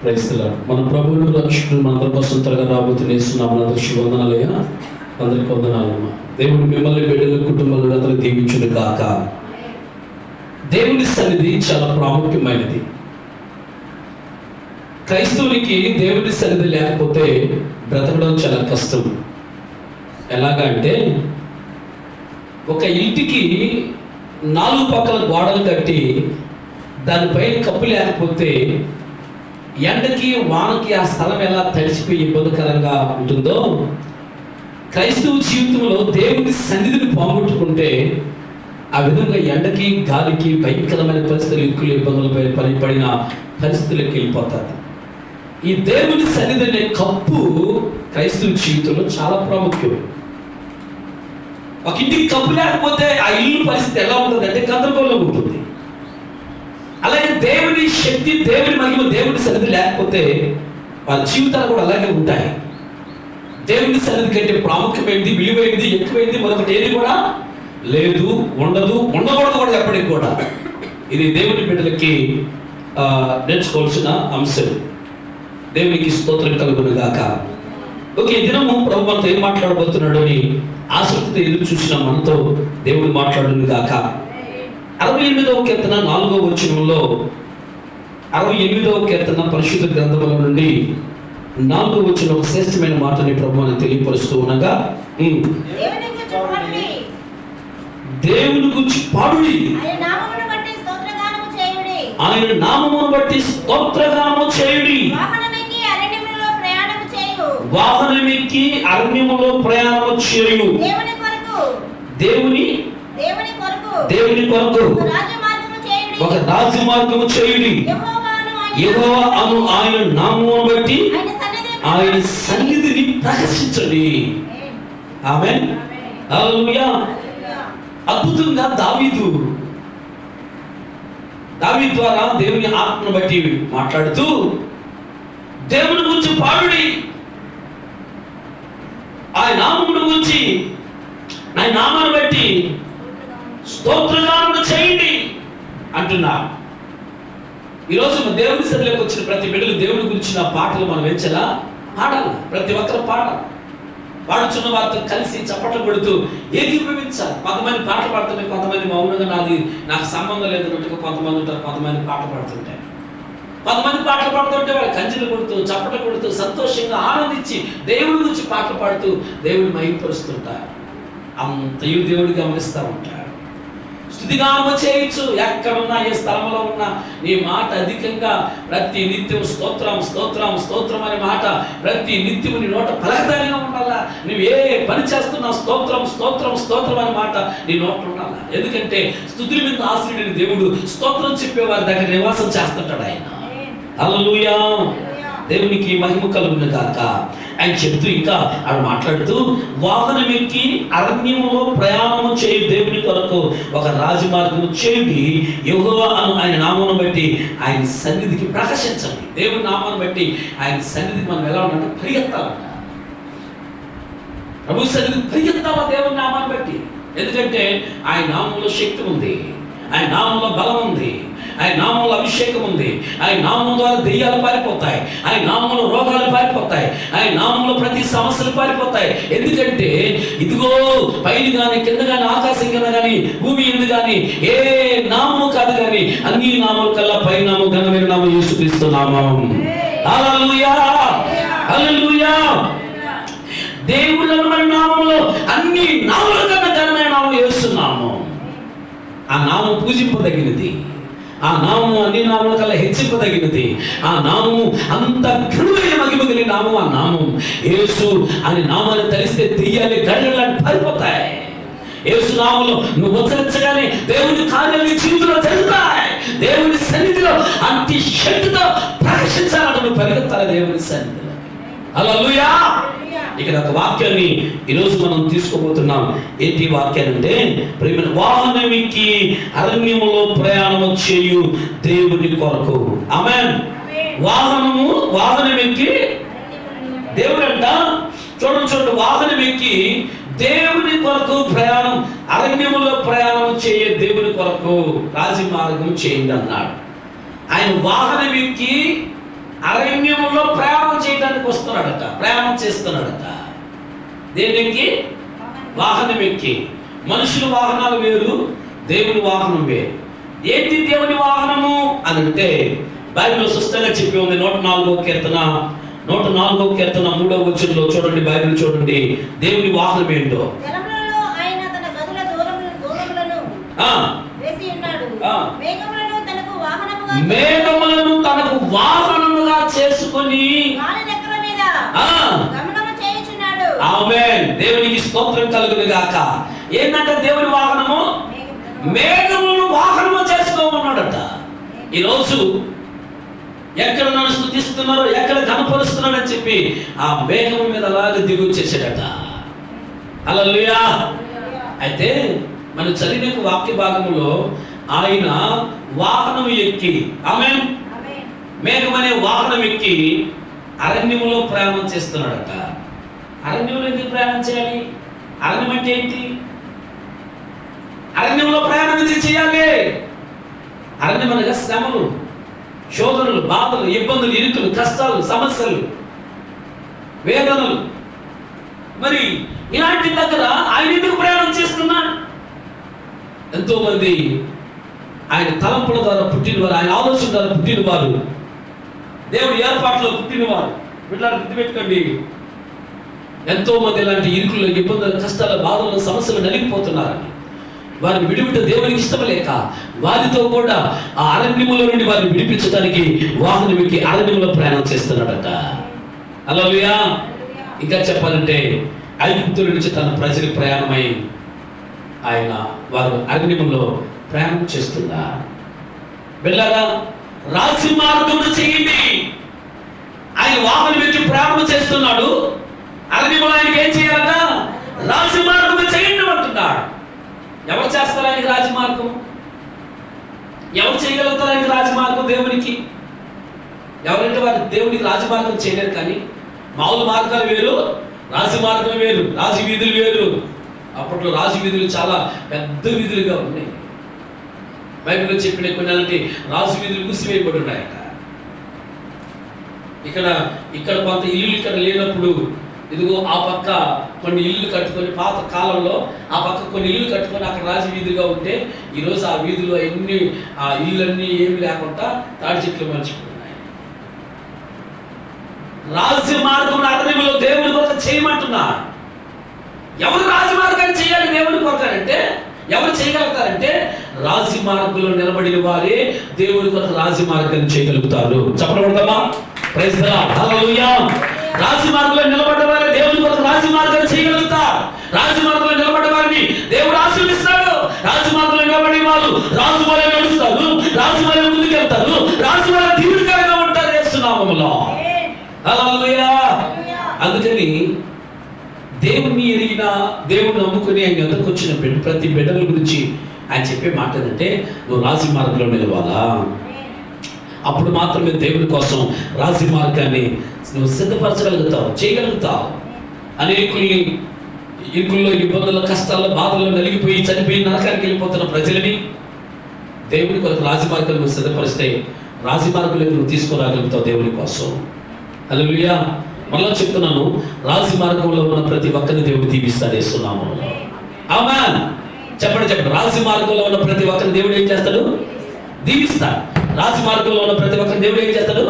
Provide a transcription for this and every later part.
క్రైస్తవులారా, మన ప్రభువును రక్షకుడు మనందరి కోసం త్వరగా రాబోతున్న యేసునామమున శుభవందనాలయ్యా. అందరికి వందనాలమ్మా. దేవుడు మిమ్మల్ని బిడ్డల కుటుంబాలను అందరూ దీవించును గాక. దేవుని సన్నిధి చాలా ప్రాముఖ్యమైనది. క్రైస్తవునికి దేవుని సన్నిధి లేకపోతే బ్రతకడం చాలా కష్టం. ఎలాగంటే ఒక ఇంటికి 4 పక్కల గోడలు కట్టి దానిపైన కప్పు లేకపోతే ఎండకి వానకి ఆ స్థలం ఎలా తడిచిపోయి ఇబ్బందికరంగా ఉంటుందో, క్రైస్తవ జీవితంలో దేవుని సన్నిధిని పోగొట్టుకుంటే ఆ విధంగా ఎండకి గాలికి భయంకరమైన పరిస్థితులు, ఇరుకులు, ఇబ్బందులపై పడిన పరిస్థితులకు వెళ్ళిపోతారు. ఈ దేవుని సన్నిధి అనే కప్పు క్రైస్తవ జీవితంలో చాలా ప్రాముఖ్యం. ఒక ఇంటికి కప్పు లేకపోతే ఆ ఇల్లు పరిస్థితి ఎలా ఉంటుంది అంటే గందరగోళంగా ఉంటుంది. అలాగే దేవుని శక్తి, దేవుని మహిమ, దేవుని సన్నిధి లేకపోతే వాళ్ళ జీవితాలు కూడా అలాగే ఉంటాయి. దేవుని సన్నిధి కంటే ప్రాముఖ్యమైనది, విలువైనది, ఎక్కువైంది మరొకటి ఏది కూడా లేదు, ఉండదు, ఉండకూడదు కూడా ఎప్పటికి కూడా. ఇది దేవుని బిడ్డలకి నేర్చుకోవాల్సిన అంశం. దేవునికి స్తోత్రం కలుగును గాక. ఓకే, దినము ప్రభు మనతో ఏం మాట్లాడబోతున్నాడు అని ఆసక్తితో ఎదురు చూసిన మనతో దేవుడు మాట్లాడును గాక. 68వ కీర్తన 4వ వచనంలో, 68వ కీర్తన పరిశుద్ధ గ్రంథముల నుండి 4వ వచనం ఒక శ్రేష్టమైన మాటని ప్రభు అని తెలియపరుస్తూ ఉండగా, దేవుని గురించి పాడుడి, ఆయన నామమును బట్టి స్తోత్రగానము చేయుడి, వాహనమెక్కి అరణ్యములో ప్రయాణము చేయు, దేవుని కొరకు ఒక రాజమార్గము చేయుడి, యెహోవా అను ఆయన నామమును బట్టి ఆయన సన్నిధిని ప్రదర్శించండి. ఆమేన్, హల్లెలూయా. అద్భుతంగా దావీదు ద్వారా దేవుని ఆత్మను బట్టి మాట్లాడుతూ దేవుని గురించి పాడుడి, ఆయన నామమును గురించి, ఆయన నామాన్ని బట్టి స్తోత్రగానము చేయండి అంటున్నా. ఈరోజు దేవుని సన్నిధిలోకి వచ్చిన ప్రతి బిడ్డలు దేవుని గురించిన పాటలు మనం వెంచలా పాడాలి. ప్రతి ఒక్కరు పాడాలి. పాడుచున్న వారితో కలిసి చప్పట్లు కొడుతూ ఏకీభవించాలి. కొంతమంది పాటలు పాడుతుంటే, కొంతమంది మౌనంగా నాకు సంబంధం లేదన్నట్టుగా కొంతమంది ఉంటారు. కొంతమంది పాటలు పాడుతుంటారు. కొంతమంది పాటలు పాడుతుంటే వాళ్ళు కంచెలు కొడుతూ, చప్పట్లు కొడుతూ, సంతోషంగా ఆనందించి దేవుడి గురించి పాటలు పాడుతూ దేవుడిని మహిమపరుస్తుంటారు. అంతయు దేవుడు గమనిస్తూ ఉంటాడు. స్తుతిగానము చేయొచ్చు, ఎక్కడున్నా, ఏ స్థలంలో ఉన్నా నీ మాట అధికంగా ప్రతి నిత్యం స్తోత్రం స్తోత్రం స్తోత్రం అనే మాట ప్రతి నిత్యము నీ నోట పలకదారిగా ఉండాలా. నువ్వు ఏ పని చేస్తున్నా స్తోత్రం స్తోత్రం స్తోత్రం అనే మాట నీ నోట ఉండాలా. ఎందుకంటే స్తుతుల మీద ఆశ్రయుడైన దేవుడు స్తోత్రం చెప్పేవారి దగ్గర నివాసం చేస్తుంటాడు ఆయన. హల్లెలూయా, దేవునికి మహిమ కలుగును గాక అని చెప్తూ ఇంకా ఆడు మాట్లాడుతూ, వాహనమెక్కి అరణ్యములో ప్రయాణము చేయి, దేవుని కొరకు ఒక రాజమార్గము చేయుడి, యెహోవా అను ఆయన నామమును బట్టి ఆయన సన్నిధికి ప్రకాశించండి. దేవుని నామాన్ని బట్టి ఆయన సన్నిధికి మనం ఎలా ఉండాలంటే పరిగెత్తాలంట. ప్రభు సన్నిధికి పరిగెత్తాలా దేవుని నామాన్ని బట్టి. ఎందుకంటే ఆయన నామంలో శక్తి ఉంది, ఆయన నామంలో బలం ఉంది, ఆయన నామంలో అభిషేకం ఉంది, ఆయన నామం ద్వారా దెయ్యాలు పారిపోతాయి, ఆయన నామంలో రోగాలు పారిపోతాయి, ఆయన నామంలో ప్రతి సమస్యలు పారిపోతాయి. ఎందుకంటే ఇదిగో పైన కానీ కింద కానీ ఆకాశం కింద కానీ భూమి ఎందు కానీ ఏ నామము కాదు కానీ అన్ని నామముల కల్లా పై నామం ఘనమైన నామం యేసుక్రీస్తు నామం. హల్లెలూయా, హల్లెలూయా. దేవుని నామంలో అన్ని నామముల కన్నా ఘనమైన నామం యేసు నామం. ఆ నామం పూజింపదగినది, ఆ నామము అన్ని నామముల కల్లా హెచ్చింపదగినది, ఆ నామము అంత ఘనమైన మహిమ కలిగిన నామం. ఆ నామం యేసు అని నామాన్ని తలిస్తే దెయ్యాలు గడగడలాంటి పారిపోతాయి. యేసు నామంలో నువ్వు ఉచ్చరించగానే దేవుని కార్యాలు నీ జీవితంలో జరుగుతాయి. దేవుని సన్నిధిలో అంతి శక్తితో ప్రకాశించాలంటే నువ్వు పరిగెత్తాలి దేవుని సన్నిధిలో. హల్లెలూయా. ఇక్కడ ఒక వాక్యాన్ని ఈరోజు మనం తీసుకోబోతున్నాం. ఏంటి వాక్యాన్ని అంటే, ప్రేమ వాహనమెక్కి అరణ్యములో ప్రయాణము చేయు దేవుని కొరకు. ఆమేన్. వాహనమెక్కి దేవుడంట. చూడండి, వాహనమెక్కి దేవుని కొరకు ప్రయాణం, అరణ్యములో ప్రయాణం చేయే దేవుని కొరకు రాజమార్గం చేయండి అన్నాడు. ఆయన వాహనం ఎక్కి అరణ్యములో ప్రయాణం చేయడానికి వస్తున్నాడట, ప్రయాణం చేస్తున్నాడట. దేనికి? వాహనం ఎక్కి. మనుషుల వాహనాలు వేరు, దేవుని వాహనం వేరు. ఏంటి దేవుని వాహనము అని అంటే బైబిల్లో స్పష్టంగా చెప్పి ఉంది. 104వ కీర్తన 3వ వచనంలో చూడండి, బైబిల్ చూడండి, దేవుని వాహనం ఏంటో. మేఘములను తనకు వాహనముగా చేసుకొని ఆమేన్. దేవునికి స్తోత్రం కలుగును గాక. ఏంటంటే దేవుని వాహనము మేఘములను వాహనము చేసుకోమన్నాడట. ఈరోజు ఎక్కడ నన్ను స్తుతిస్తున్నారో, ఎక్కడ కనపరుస్తున్నాడని చెప్పి ఆ మేఘం మీద అలాగే దిగొచ్చేసాడట. హల్లెలూయా. అయితే మనం చదివిన వాక్య భాగంలో ఆయన వాహనం ఎక్కి, ఆమేన్, మేఘం అనే వాహనం ఎక్కి అరణ్యములో ప్రయాణం చేస్తున్నాడట. అరణ్యంలో ఎందుకు ప్రయాణం చేయాలి? అరణ్యం అంటే ఏంటి? అరణ్యంలో ప్రయాణం ఎందుకు చేయాలి? అరణ్యం అనగా శ్రమలు, శోధనలు, బాధలు, ఇబ్బందులు, ఇరుకులు, కష్టాలు, సమస్యలు, వేదనలు. మరి ఇలాంటి దగ్గర ఆయన ఎందుకు ప్రయాణం చేస్తున్నాడు? ఎంతో మంది ఆయన తలంపుల ద్వారా పుట్టినవారు, ఆయన ఆలోచన ద్వారా పుట్టినవారు, దేవుడి ఏర్పాట్లో పుట్టినవారు. వీళ్ళని గుర్తుపెట్టుకోండి. ఎంతో మంది ఇలాంటి ఇరుకులు, ఇబ్బందులు, కష్టాల, బాధలు, సమస్యలు నలిగిపోతున్నారని వారిని విడివిట దేవునికి ఇష్టం లేక వారితో కూడా ఆ అరణ్యముల నుండి వారిని విడిపించడానికి వాహనం ఎక్కి అరణ్యంలో ప్రయాణం చేస్తున్నాడట. హల్లెలూయా. ఇంకా చెప్పాలంటే ఐగుప్తుల నుంచి తన ప్రజలకు ప్రయాణమై ఆయన వారు అరణ్యములో ప్రయాణం చేస్తున్నారు. వెళ్ళారా? రాజు మార్గమును చేయండి. ఆయన వాహనం ఎక్కి ప్రయాణం చేస్తున్నాడు. అరణ్యములో ఆయనకి ఏం చేయాలట? రాజు మార్గము చేయండి అంటున్నాడు. ఎవరు చేస్తారు ఆయనకి రాజమార్గం? ఎవరు చేయగలుగుతారు ఆయనకి రాజమార్గం? దేవునికి. ఎవరంటే వారు దేవునికి రాజమార్గం చేయలేరు. కానీ మామూలు మార్గాలు వేరు, రాజమార్గం వేరు, రాజు వీధులు వేరు. అప్పట్లో రాజు వీధులు చాలా పెద్ద వీధులుగా ఉన్నాయి. బైబిల్లో చెప్పిన కొన్ని అలాంటి రాజు వీధులు మూసివేయబడి ఉన్నాయట. ఇక్కడ కొంత ఇల్లు ఇక్కడ లేనప్పుడు ఇదిగో ఆ పక్క కొన్ని ఇల్లు కట్టుకొని, పాత కాలంలో ఆ పక్క కొన్ని ఇల్లు కట్టుకొని అక్కడ రాజు వీధులుగా ఉంటే ఈరోజు ఆ వీధులు ఎన్ని, ఆ ఇళ్ళన్నీ ఏమి లేకుండా తాడి చెట్లు మర్చిపోతున్నాయి. రాజమార్గం అరణ్యంలో దేవుని కొరకు చేయమంటున్నా. ఎవరు రాజమార్గాన్ని చేయాలి దేవుని కొరకంటే? ఎవరు చేయగలుగుతారంటే రాజమార్గంలో నిలబడిన వారే దేవుని కొరకు రాజమార్గాన్ని చేయగలుగుతారు. చెప్పబడదామా? Praise the Lord. హల్లెలూయా. రాజమార్గంలో నిలబడ్డ వారే దేవుని కొరకు రాజమార్గాన్ని చేయగలుగుతారు. రాజమార్గంలో నిలబడ్డ వారిని దేవుడు ఆశీర్వదిస్తాడు. రాజమార్గంలో నిలబడి వారు రాజు వలె నడుస్తారు, రాజు వలె ముందుకెళ్తారు, రాజు వలె దీర్ఘంగా ఉంటారు యేసు నామములో. హల్లెలూయా. అందుకని దేవుణ్ణి ఎరిగిన, దేవుణ్ణి నమ్ముకుని ఆయన ఎదురుకు వచ్చిన ప్రతి బిడ్డల గురించి ఆయన చెప్పే మాట ఏంటంటే, నువ్వు రాజు మార్గంలో నిలవాలా. అప్పుడు మాత్రమే దేవుని కోసం రాజు మార్గాన్ని నువ్వు సిద్ధపరచగలుగుతావు, చేయగలుగుతావు. అనేకుల్ని ఇరుకుల్లో, ఇబ్బందుల్లో, కష్టాల్లో, బాధల్లో నలిగిపోయి చనిపోయి నరకానికి వెళ్ళిపోతున్న ప్రజలని దేవుని కొరకు రాజమార్గాలు నువ్వు సిద్ధపరిస్తే రాజమార్గంలో నువ్వు తీసుకురాగలుగుతావు దేవుని కోసం. హల్లెలూయా. మళ్ళా చెప్తున్నాను, రాజమార్గంలో ఉన్న ప్రతి ఒక్కరిని దేవుడు దీవిస్తాడు యేసు నామములో. ఆమేన్. చెప్పండి. రాజమార్గంలో ఉన్న ప్రతి ఒక్కరిని దేవుడు ఏం చేస్తాడు? దీవిస్తాడు. రాజమార్గంలో ఉన్న ప్రతి ఒక్కరిని దేవుడు ఏం చేస్తాడు?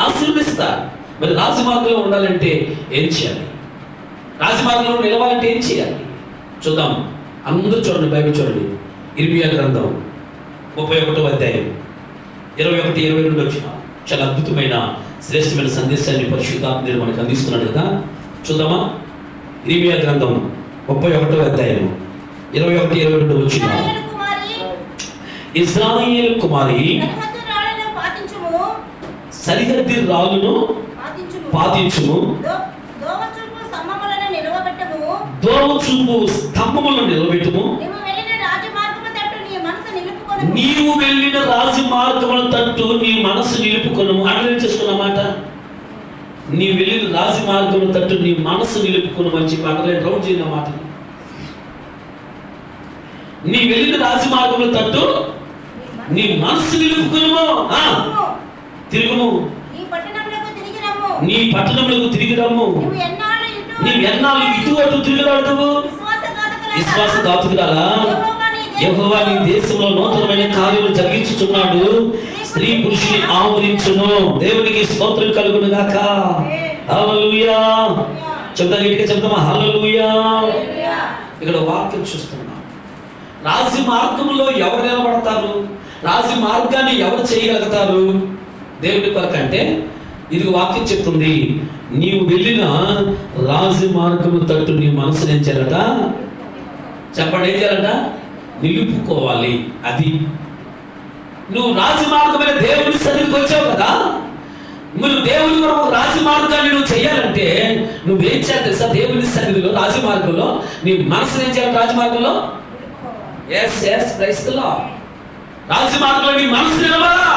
ఆశీర్వదిస్తాడు. మరి రాజమార్గంలో ఉండాలంటే ఏం చేయాలి? రాజమార్గంలో నిలవాలంటే ఏం చేయాలి? చూద్దాం. అందరూ చూడండి, బైబిల్ చూడండి. ఇర్మియా గ్రంథం 31వ అధ్యాయం 21-22 వచ్చిన చాలా అద్భుతమైన శ్రేష్టమైన సందేశాన్ని పరిశుద్ధాత్మ మనకు అందిస్తున్నాడు కదా. చూద్దామా? ఇర్మియా గ్రంథం 31వ అధ్యాయం 21-22 వచ్చిన ఇశ్రాయేలు కుమారి సరిహద్దు రాళ్ళను పాతించుము, దోవచూపు స్తంభములను నిలబెట్టుము, నీవు వెళ్ళిన రాజమార్గముల తట్టు నీ మనసు నిలుపుకొను. అర్థం చేసుకున్నమాట. నీవు వెళ్ళిన రాజమార్గముల తట్టు నీ మనసు నిలుపుకొను అని చెప్పి అర్థం రౌండ్ చేయన మాట. నీ వెళ్ళిన రాజమార్గముల తట్టు నీ మనసు నిలుపుకొను, తిరుగుము. నీ పట్టణములకు తిరిగి రమ్ము. నీవు ఎన్నాళ్ళు ఇటు అటు తిరుగులాడుతావు? విశ్వాసఘాతుకురాలా, యెహోవా నీ దేశంలో నూతనమైన కార్యములు జరిగించుచున్నాడు. స్త్రీ పురుషుని ఆవరించును. దేవునికి స్తోత్రం కలుగును గాక. హల్లెలూయా. చెప్తాం, గట్టిగా చెప్తామా? హల్లెలూయా. ఇక్కడ వాక్యం చూస్తున్నాం. రాజు మార్గంలో ఎవరు నిలబడతారు? రాజు మార్గాన్ని ఎవరు చేయగలుగుతారు దేవుడి కొరకంటే? ఇది వాక్యం చెప్తుంది, నీవు వెళ్ళిన రాజు మార్గము తట్టు నీ మనసును ఏం చేయాలట? చెప్పండి, ఏం చేయాలట? నిలుపుకోవాలి. అది నువ్వు రాజు మార్గమైన దేవుని సన్నిధికి వచ్చావు కదా, నువ్వు దేవుని కొరకు రాజు మార్గాన్ని నువ్వు చేయాలంటే నువ్వేం చేయాలి తెలుసా? దేవుని సన్నిధిలో రాజు మార్గంలో నీ మనసును ఏం చేయాలి? రాజు మార్గంలో రాజు మార్గంలో నీ మనసు నిలబడా.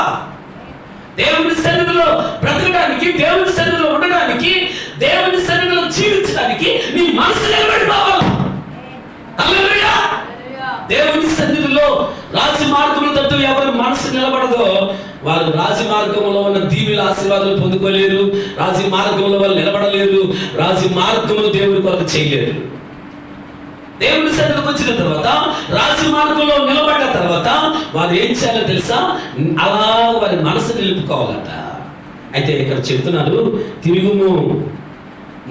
దేవుని సన్నిధిలో బ్రతకడానికి, దేవుని సన్నిధిలో ఉండడానికి, దేవుని సన్నిధిలో జీవించడానికి నీ మనసు నిలబడిపోవాలి. హల్లెలూయా. దేవుని సన్నిధిలో రాజు మార్గంలో తట్టు ఎవరి మనసు నిలబడదో వారు రాజు మార్గంలో ఉన్న దీవెన ఆశీర్వాదాలు పొందుకోలేరు. రాజు మార్గంలో వాళ్ళు నిలబడలేరు. రాజు మార్గంలో దేవుని కొరకు చేయలేరు. దేవుని సన్నిధికి వచ్చిన తర్వాత, రాజు మార్గంలో నిలబడ్డ తర్వాత వారు ఏం చేయాలో తెలుసా? అలా వారి మనసు నిలుపుకోవాలట. అయితే ఇక్కడ చెప్తున్నారు, తిరుగుము,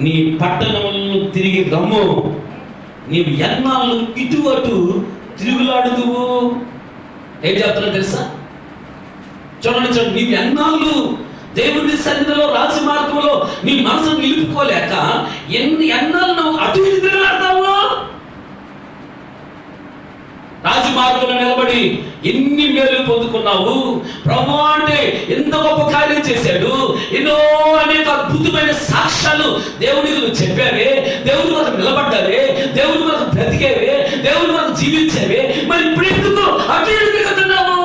నీ పట్టణములను తిరిగి రమ్ము. నీవు ఎన్నాళ్ళు ఇటు అటు తిరుగులాడుతువు. ఏం చెప్తున్నా తెలుసా? చూడండి, నీవు ఎన్నాళ్ళు దేవుని సన్నిధిలో రాజు మార్గంలో నీ మనసును నిలుపుకోలేక ఎన్నాళ్ళు నువ్వు అటు ఇటు తిరుగులాడతావు. రాజు మార్గంలో నిలబడి ఎన్ని మేలు పొందుకున్నావు. ప్రభువా అంటే ఎంత గొప్ప కార్యం చేశాడు, ఎన్నో అనేక అద్భుతమైన సాక్ష్యాలు దేవునికి నువ్వు చెప్పావే, దేవుని కొరకు నిలబడ్డావే, దేవుని కొరకు బ్రతికేవే, దేవుని కొరకు జీవించావే. మరి ఇప్పుడు ఎందుకు అటు ఇటు తిరుగుతున్నావు?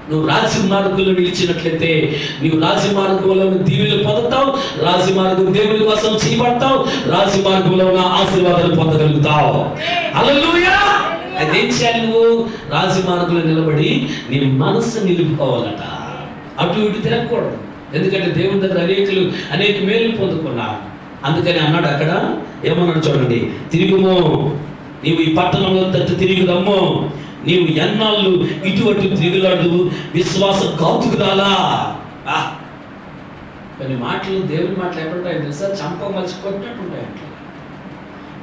నువ్వు రాజు మార్గంలో నిలిచినట్లయితే నీవు రాజు మార్గంలో దీవెనలు పొందుతావు. రాజు మార్గం దేవుని కోసం చేయబడతావు. రాజు మార్గంలో ఉన్న ఆశీర్వాదాలు పొందగలుగుతావు. హల్లెలూయా. అయితే ఏం చేయాలి? నువ్వు రాజు మార్గంలో నిలబడి నీ మనసు నిలుపుకోవాలట. అటు ఇటు తిరగకూడదు. ఎందుకంటే దేవుని దగ్గర అనేక మేలు పొందుకున్నారు. అందుకని అన్నాడు అక్కడ, ఏమన్నాడు చూడండి, తిరుగుము, నీవు ఈ పట్టణంలో తట్టు తిరిగి రమ్ము. నీవు ఎన్నాళ్ళు ఇటువంటి తిరుగులాడు విశ్వాస ఘాతుకురాలా. కొన్ని మాటలు, దేవుని మాటలు ఎప్పుడుంటాయి తెలుసా? చంప మలిచి కొట్టినట్టుంటాయి. అట్లా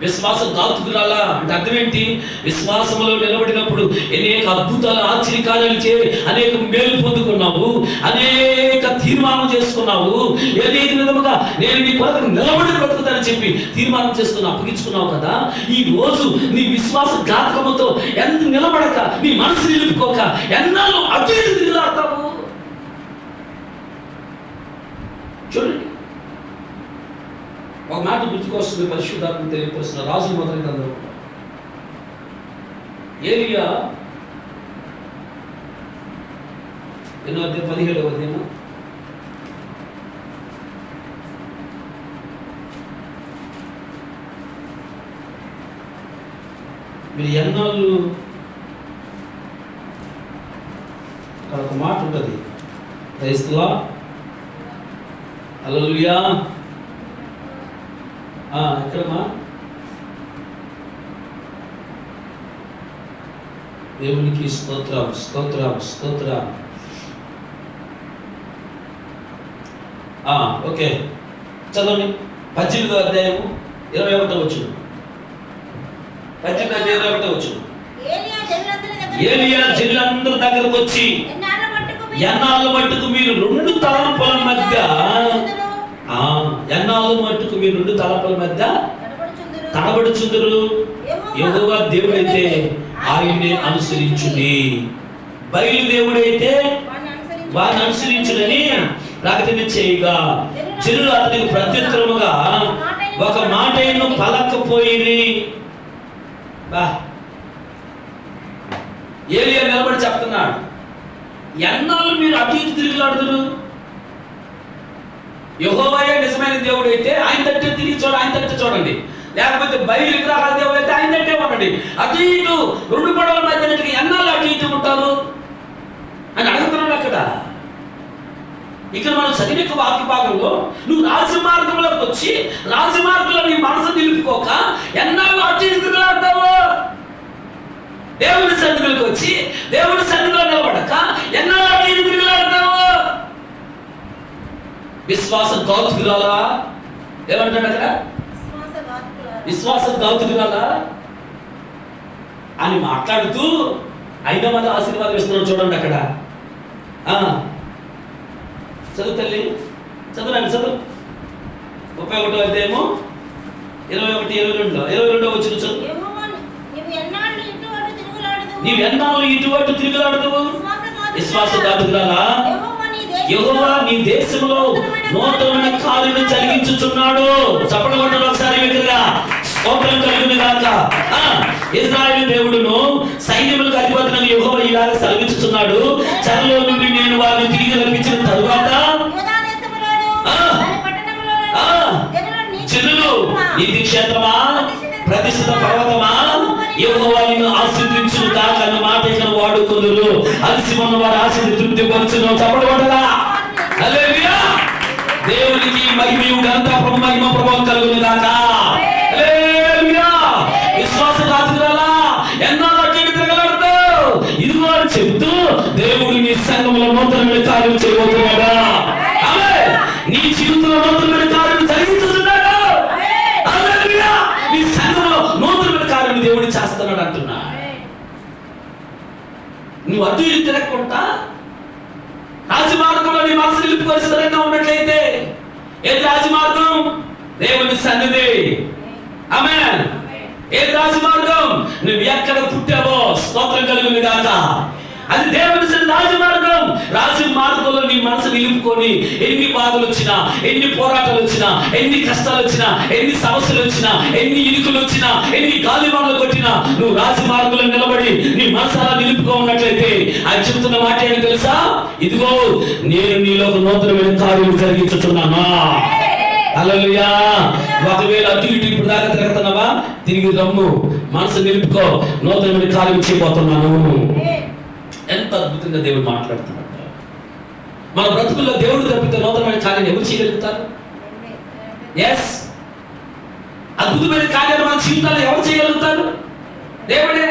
విశ్వాస ఘాతుకురాలా అంటే అర్థం ఏంటి? విశ్వాసంలో నిలబడినప్పుడు అనేక అద్భుతాలు, ఆశ్చర్యకార్యాలు చేయి, అనేక మేలు పొందుకున్నావు, అనేక తీర్మానం చేసుకున్నావు. అనేక విధముగా నేను నీ కొరకు నిలబడి బ్రతుకుతానని చెప్పి తీర్మానం చేసుకుని అప్పగించుకున్నావు కదా. ఈ రోజు నీ విశ్వాస ఘాతకముతో ఎంత నిలబడక, నీ మనసు నిలుపుకోక ఎన్నాళ్ళు అటు ఇటు తిరుగులాడతావు. చూడండి, ఒక మాట గుర్తుకొస్తుంది, పరిశుద్ధాత్మ తెలియపరుస్తున్న రాజుల మొదటి గ్రంథం. ఏలియా 17వ అధ్యాయం. మీరు ఎన్నాళ్ళు, అక్కడ ఒక మాట ఉంటుంది, క్రైస్తవ హల్లెలూయా. ఎక్కడమ్మా? దేవునికి స్తోత్రం, స్తోత్రం, స్తోత్రం. ఓకే, చదవండి. 18వ అధ్యాయం 21వ వచనం. 18వ అధ్యాయం 21వ వచనం. ఏలియా జనులందరి దగ్గరకు వచ్చి, ఎన్నాళ్ళ మట్టుకు మీరు రెండు తలంపుల మధ్య ఎన్నాళ్ళు మట్టుకు మీరు రెండు తలంపుల మధ్య తడబడుచుందురు. యెహోవా దేవుడైతే ఆయన్నే అనుసరించుడి, బయలుదేవుడైతే వారిని అనుసరించుడని ప్రకటన చేయగా జనులు అతనికి ప్రత్యుత్తరముగా ఒక మాటను పలకపోయిరి. ఏలియా నిలబడి చెప్తున్నాడు, ఎన్నాళ్ళు మీరు అటు ఇటు తిరుగులాడుతురు. యెహోవాయే నిజమైన దేవుడు అయితే ఆయన తట్టే తిరిగి ఆయన తట్టే చూడండి. లేకపోతే బయలు విగ్రహాల దేవుడు అయితే ఆయన తట్టే ఉండండి. అటు ఇటు రెండు పడవల మధ్య ఎన్నాళ్ళు అటు ఇటు ఉంటారు అని అడుగుతున్నాడు అక్కడ. ఇక్కడ మనం చదివే వాక్య భాగంలో నువ్వు రాజమార్గంలోకి వచ్చి రాజమార్గంలో నీ మనసు నిలుపుకోక ఎన్నాళ్ళు అటు ఇటు తిరుగులాడతావు. దేవుని సన్నిధిలోకి వచ్చి దేవుని సన్నిధిలో నిలబడక ఎన్నాళ్ళు అటు ఇటు తిరుగులాడతావు. విశ్వాస ఘాతుకురాలా ఏమంటాడు అక్కడ? విశ్వాస ఘాతుకురాలా అని మాట్లాడుతూ 5వ మంది ఆశీర్వాదం ఇస్తున్నాడు. చూడండి అక్కడ. చదువు తల్లి, చదువునండి, చదువు. 31వ అధ్యాయము 21, 22 వచ్చిన చదువు. నీవు ఎన్నాళ్ళు ఇటువంటి తిరుగులాడదు విశ్వాసఘాతుకురాలా, యెహోవా నీ దేశంలో నూతనమైన కార్యమును జరిగించుచున్నాడు. చప్పట్లు కొట్టండి ఒకసారి విగ్రహంగా. స్తోత్రం కలుగును గాక. ఇశ్రాయేలు దేవుడును సైన్యములకు అధిపతిని యెహోవా ఇలాగ సెలవిస్తున్నాడు, చెరలో నుండి నేను వారిని తిరిగి రప్పించిన తరువాత జనులు నీతి క్షేత్రమా, ప్రతిష్ఠిత పర్వతమా, యెహోవా నిన్ను ఆశీర్వదించును గాక అన్న మాట ఇక్కడ వాడుకొందురు. అలసి ఉన్న వారి ఆశను తృప్తి పరచును. చప్పట్లు కొట్టగా. హల్లెలూయా. దేవునికి మహిమ ఘనత మహిమ ప్రభావం కలుగును గాక. హల్లెలూయా. విశ్వాసఘాతుకురాలా ఎన్నాళ్ళు అటు ఇటు తిరగలాడతావు. ఇదిగో అని చెబుతూ దేవుడు నీ సంఘంలో నూతనమైన కార్యం చేయబోతున్నాడా? నీ జీవితంలో నూతనమైన కార్యం జరిగించుతున్నాడు. హల్లెలూయా. నీ సంఘంలో నూతనమైన కార్యం దేవుడు చేస్తున్నాడు అంటున్నా. నువ్వు అటు ఇటు తిరగకుండా రాజమార్గంలో నీ మనసు నిలుపుకొని స్థిరంగా ఉన్నట్లయితే ఏది రాజమార్గం? దేవుని సన్నిధి. ఆమేన్. ఏది రాజమార్గం? నువ్వు ఎక్కడ పుట్టావో స్తోత్రం కలుగును గాక. అది దేవుని సన్నిధి రాజమార్గం. రాజమార్గంలో నీ మనసు నిలుపుకొని ఎన్ని బాధలు వచ్చినా, ఎన్ని పోరాటాలు వచ్చినా, ఎన్ని కష్టాలు వచ్చినా, ఎన్ని సమస్యలు వచ్చినా, ఎన్ని ఇరుకులు వచ్చినా, ఎన్ని గాలివానలు కొట్టినా నువ్వు రాజమార్గంలో నిలబడి నీ మనసు అలా నిలుపుకో ఉన్నట్లయితే ఆయన చెప్తున్న మాట ఏంటి తెలుసా? ఇదిగో నేను నీలో ఒక నూతనమైన కార్యం జరిగించుతున్నానా. హల్లెలూయా. ఒకవేళ అటు ఇటు ఇప్పుడు దాకా తిరుగుతున్నావా, తిరిగి రమ్ము, మనసు నిలుపుకో, నూతనమైన కార్యం చేయబోతున్నాను. ఎంత అద్భుతంగా దేవుడు మాట్లాడుతున్నాడు. మన బ్రతుకుల్లో దేవుడు తప్పితే నూతనమైన కార్యాన్ని ఎవరు చేయగలుగుతారు? ఎస్, అద్భుతమైన కార్యాలు మన జీవితాల్లో ఎవరు చేయగలుగుతారు? దేవుడే.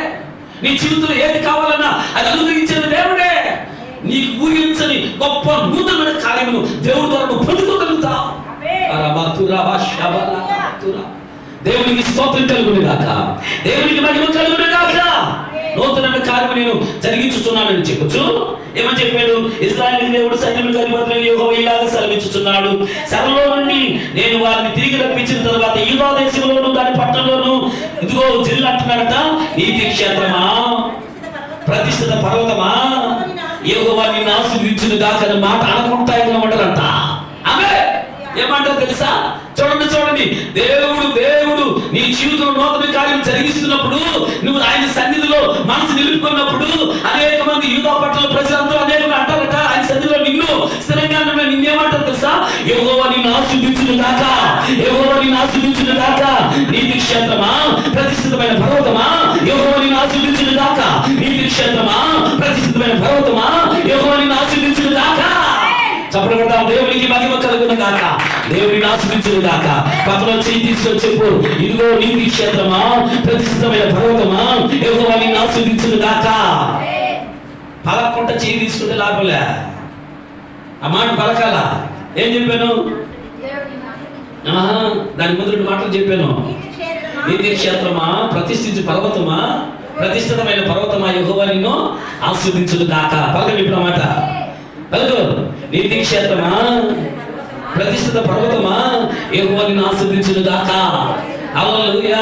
నీ జీవితంలో ఏది కావాలన్నా అది అనుగ్రహించేది దేవుడే. నీకు ఊహించని గొప్ప నూతనమైన కార్యమును దేవుడి ద్వారా నువ్వు పొందుకోగలుగుతావు. దేవునికి స్తోత్రం కలుగును గాక. దేవునికి మహిమ కలుగును గాక. నూతనమైన కార్యము నేను జరిగించుచున్నానని చెప్పొచ్చు. ఏమని చెప్పాడు? ఇశ్రాయేలు దేవుడు సైన్యములకు అధిపతిని యెహోవా ఇలాగ సెలవిచ్చుచున్నాడు, చెరలో నుండి నేను వారిని తిరిగి రప్పించిన తర్వాత యూదా దేశంలోను దాని పట్టణంలోను ఇదిగో జిల్లా అంటున్నాడట, నీతి క్షేత్రమా, ప్రతిష్ఠిత పర్వతమా, యెహోవా నిన్ను ఆశీర్వదించును గాక అనే మాట అనుకుంటా ఏమంటారంట. ఆమె ఏమంటారు తెలుసా? చూడండి చూడండి, దేవుడు నీ జీవితంలో నూతన కార్యం జరిగిస్తున్నప్పుడు నువ్వు ఆయన సన్నిధిలో మనసు నిలుపుకున్నప్పుడు అనేక మంది యూదా పట్టణ ప్రజలందరూ అనేక అంటారట, ఆయన సన్నిధిలో నిన్ను స్థిరంగా నిన్నేమంటారు తెలుసా? యెహోవా నిన్ను ఆశీర్వదించును గాక, యెహోవా నిన్ను ఆశీర్వదించును గాక. నీతి క్షేత్రమా, ప్రతిష్ఠితమైన పర్వతమా, యెహోవా నిన్ను ఆశీర్వదించును గాక. నీతి క్షేత్రమా, ప్రతిష్ఠితమైన పర్వతమా, యెహోవా నిన్ను ఆశీర్వదించును గాక. చప్పట్లు కొడదాం. దేవునికి మహిమ కలుగును గాక. దేవుని ఆశీర్వదించును గాక. పక్కన చేయి తీసుకొని చెప్పు, ఇదిగో నీతి క్షేత్రమా, ప్రతిష్ఠితమైన పర్వతమా, యెహోవా నిన్ను ఆశీర్వదించును గాక. పలకుంట చేయి తీసుకుంటే లాభంలే, ఆ మాట పలకాల. ఏం చెప్పాను? దాని ముందు 2 మాటలు చెప్పాను. నీతి క్షేత్రమా, ప్రతిష్ఠిత పర్వతమా, ప్రతిష్ఠితమైన పర్వతమా, యెహోవా నిన్ను ఆశీర్వదించును గాక. పలకండి ఇప్పుడు మాట. పలుకు. నీతి క్షేత్రమా, ప్రతిష్ఠిత పర్వతమా, యెహోవా నిన్ను ఆశీర్వదించును గాక. హల్లెలూయా.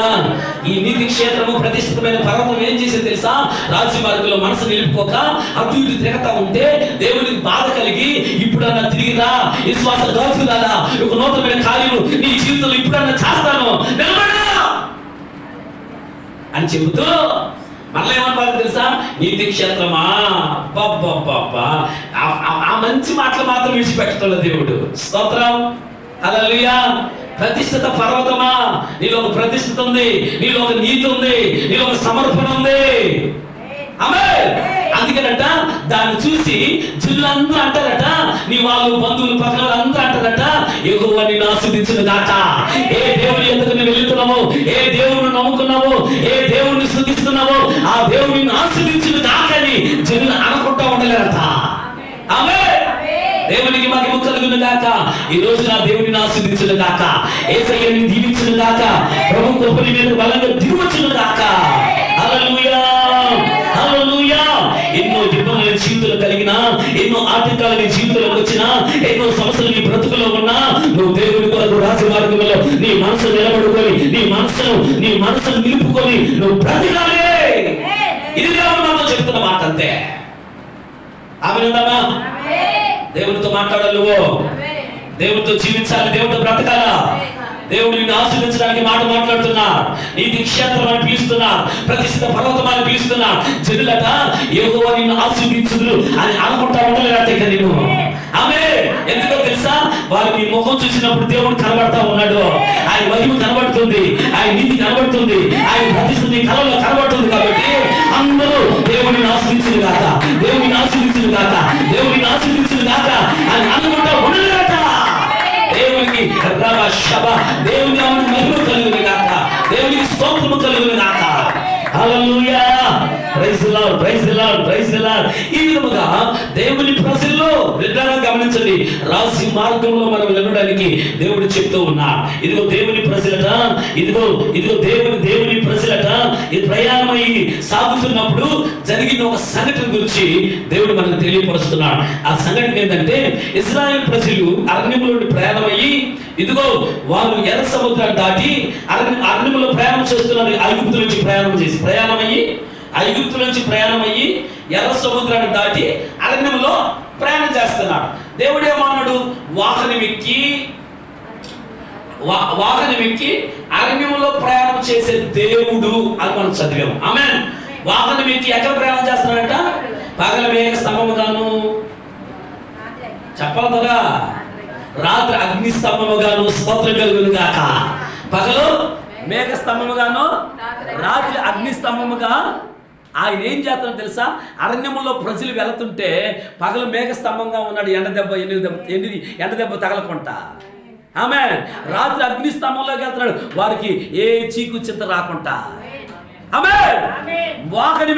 ఈ నీతి క్షేత్రము, ప్రతిష్ఠితమైన పర్వతం ఏం చేసేది తెలుసా? రాజమార్గంలో మనసు నిలుపుకోక అటు ఇటు తిరగతా ఉంటే దేవునికి బాధ కలిగి ఇప్పుడన్నా తిరిగిరా, విశ్వాస ఘాతుకురాలా, ఒక నూతనమైన కార్యము నీ జీవితంలో ఇప్పుడన్నా చేస్తాను, నిలబడా అని చెబుతూ మళ్ళీ ఏమంటారు తెలుసా? నీతి క్షేత్రమా, ఆ మంచి మాటలు మాత్రం విడిచిపెట్టడం దేవుడు. స్తోత్రం. హల్లెలూయా. ప్రతిష్ఠిత పర్వతమా, నీలో ఒక ప్రతిష్ఠిత ఉంది, నీలో ఒక నీతి ఉంది, నీలో ఒక సమర్పణ ఉంది. ఆమేన్. అందుకనట దాన్ని చూసి జిల్లందరూ అంటారట, నీ వాళ్ళు బంధువులు పక్కన అందరూ అంటారట, యెహోవా నిన్ను ఆశీర్వదించును గాక. ఏ దేవుని ఎందుకు నువ్వు వెళ్తున్నావో, ఏ దేవుని నమ్ముకున్నావో, ఏ దేవుని స్తుతిస్తున్నావో ఆ దేవుని నిన్ను ఆశీర్వదించును గాక అని జనులు అనుకుంటా ఉండలేరట. ఆమేన్. దేవునికి మహిమ కలుగును గాక. ఈ రోజు నా దేవుని ఆశీర్వదించును గాక, యేసయ్యని దీవించును గాక, ప్రభు కృపని మీద బలంగా దిగువచ్చును గాక. హల్లెలూయా, హల్లెలూయా. ఎన్నో ఇబ్బందుల జీవితంలో కలిగినా, ఎన్నో ఆటంకాలు నీ జీవితంలో వచ్చినా, ఎన్నో సమస్యలు నీ బ్రతుకులో ఉన్నా, నువ్వు దేవుని కొరకు రాజమార్గంలో నీ మనసు నిలబడుకొని, నీ మనసును నిలుపుకొని నువ్వు బ్రతకాలి. ఇది దేవుడు నాతో చెప్తున్న మాట అంతే. ఆమేనమ్మా. దేవునితో మాట్లాడాలి, నువ్వు దేవునితో జీవించాలి, దేవునితో బ్రతకాలా. దేవుడు నిన్ను ఆశీర్వదించడానికి మాట మాట్లాడుతున్నా, నీతి క్షేత్రం అని పిలుస్తున్నా, ప్రతిష్ఠిత పర్వతం అని పిలుస్తున్నా. జనులట యెహోవా నిన్ను ఆశీర్వదించుదురు అని అనుకుంటా ఉండలేరట ఇక నేను. ఆమేన్. ఎందుకో తెలుసా, వారు నీ ముఖం చూసినప్పుడు దేవుడు కనబడతా ఉన్నాడు, ఆయన మహిమ కనబడుతుంది, ఆయన నీతి కనబడుతుంది, ఆయన ప్రతిష్ఠ నీ కళలో కనబడుతుంది. కాబట్టి అందరూ దేవుడిని ఆశీర్వదించును గాక, దేవుడిని ఆశీర్వదించును గాక, దేవుడిని ఆశీర్వదించును గాక అని అనుకుంటా ఉండలేరట. దేవునికి దేవుని మహిమ కలుగును గాక, దేవునికి స్తోత్రము కలుగును గాక. హల్లెలూయా. Praise the Lord, praise the Lord, praise the Lord. ఈ విధముగా దేవుని ప్రజల్లో విధానం గమనించండి, రాజీ మార్గంలో మనం వెళ్ళడానికి దేవుడు చెప్తూ ఉన్నాడు. ఇదిగో దేవుని ప్రజలట, ఇదిగో దేవుని ప్రజలట ఈ ప్రయాణమై సాగుతున్నప్పుడు జరిగిన ఒక సంఘటన గురించి దేవుడు మనకు తెలియపరుస్తున్నాడు. ఆ సంఘటన ఏంటంటే, ఇశ్రాయేల్ ప్రజలు అరణ్యంలో ప్రయాణమయ్యి, ఇదిగో వారు ఎర్ర సముద్రాన్ని దాటి అరణ్యంలో ప్రయాణం చేస్తున్నారు. ఐగుప్తు నుంచి ప్రయాణమయ్యి ఎర్ర సముద్రాన్ని దాటి అరణ్యంలో ప్రయాణం చేస్తున్నాడు. దేవుడు ఏమన్నాడు, వాహనం ఎక్కి అరణ్యంలో ప్రయాణం చేసే దేవుడు అని మనం చదివాము. ఆమేన్. వాహనం ఎక్కి ఎక్కడ ప్రయాణం చేస్తున్నాడంట? పగల మేఘ స్తంభముగాను, చెప్పాలి కదా, రాత్రి అగ్ని స్తంభముగాను, స్తోత్రం కలుగును గాక. పగలు మేఘ స్తంభముగాను, రాత్రి అగ్ని స్తంభముగా ఆయన ఏం చేస్తాడో తెలుసా? అరణ్యంలో ప్రజలు వెళుతుంటే పగలు మేఘ స్తంభంగా ఉన్నాడు, ఎండ దెబ్బ తగలకుండా. ఆమేన్. రాత్రి అగ్ని స్తంభంలోకి వెళ్తున్నాడు, వారికి ఏ చీకు చింత రాకుండా. ఆమేన్. వాహనం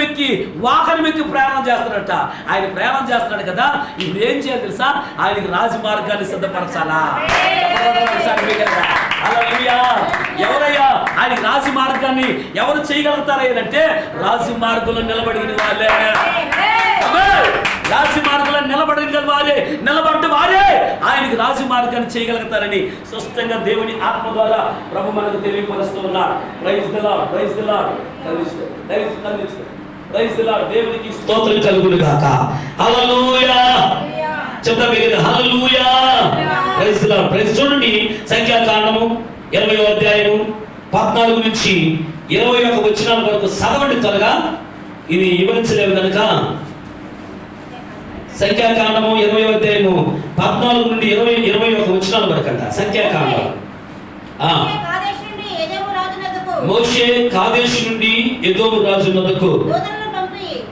ఎక్కి ప్రయాణం చేస్తాడట. ఆయన ప్రయాణం చేస్తున్నాడు కదా, ఇప్పుడు ఏం చేయాలి తెలుసా? ఆయనకి రాజమార్గాన్ని సిద్ధపరచాలా. ఎవరయ్యా ఆయన రాజు మార్గాన్ని ఎవరు చేయగలుగుతారంటే, రాజు మార్గంలో నిలబడిన వాళ్ళే, రాజు మార్గంలో నిలబడ్డ వారే ఆయనకి రాజు మార్గాన్ని చేయగలుగుతారని స్పష్టంగా దేవుని ఆత్మ ద్వారా ప్రభు మనకు తెలియపరుస్తూ ఉన్నారు. Praise the Lord, praise the Lord, praise the Lord. దేవునికి స్తోత్రం కలుగును గాక. హల్లెలూయా. చెప్తా మీరు హల్లెలూయా. Praise the Lord, praise. చూడండి, సంఖ్యాకాండము 20వ అధ్యాయం 14 నుంచి 21 వచనాల వరకు చదవండి త్వరగా, ఇది వివరించలేవు కనుక. సంఖ్యాకాండము 20వ అధ్యాయము 14 నుండి 21 వచనాల వరకు అంట. సంఖ్యాకాండం. మోషే కాదేషు నుండి ఎదోము రాజు నొద్దకు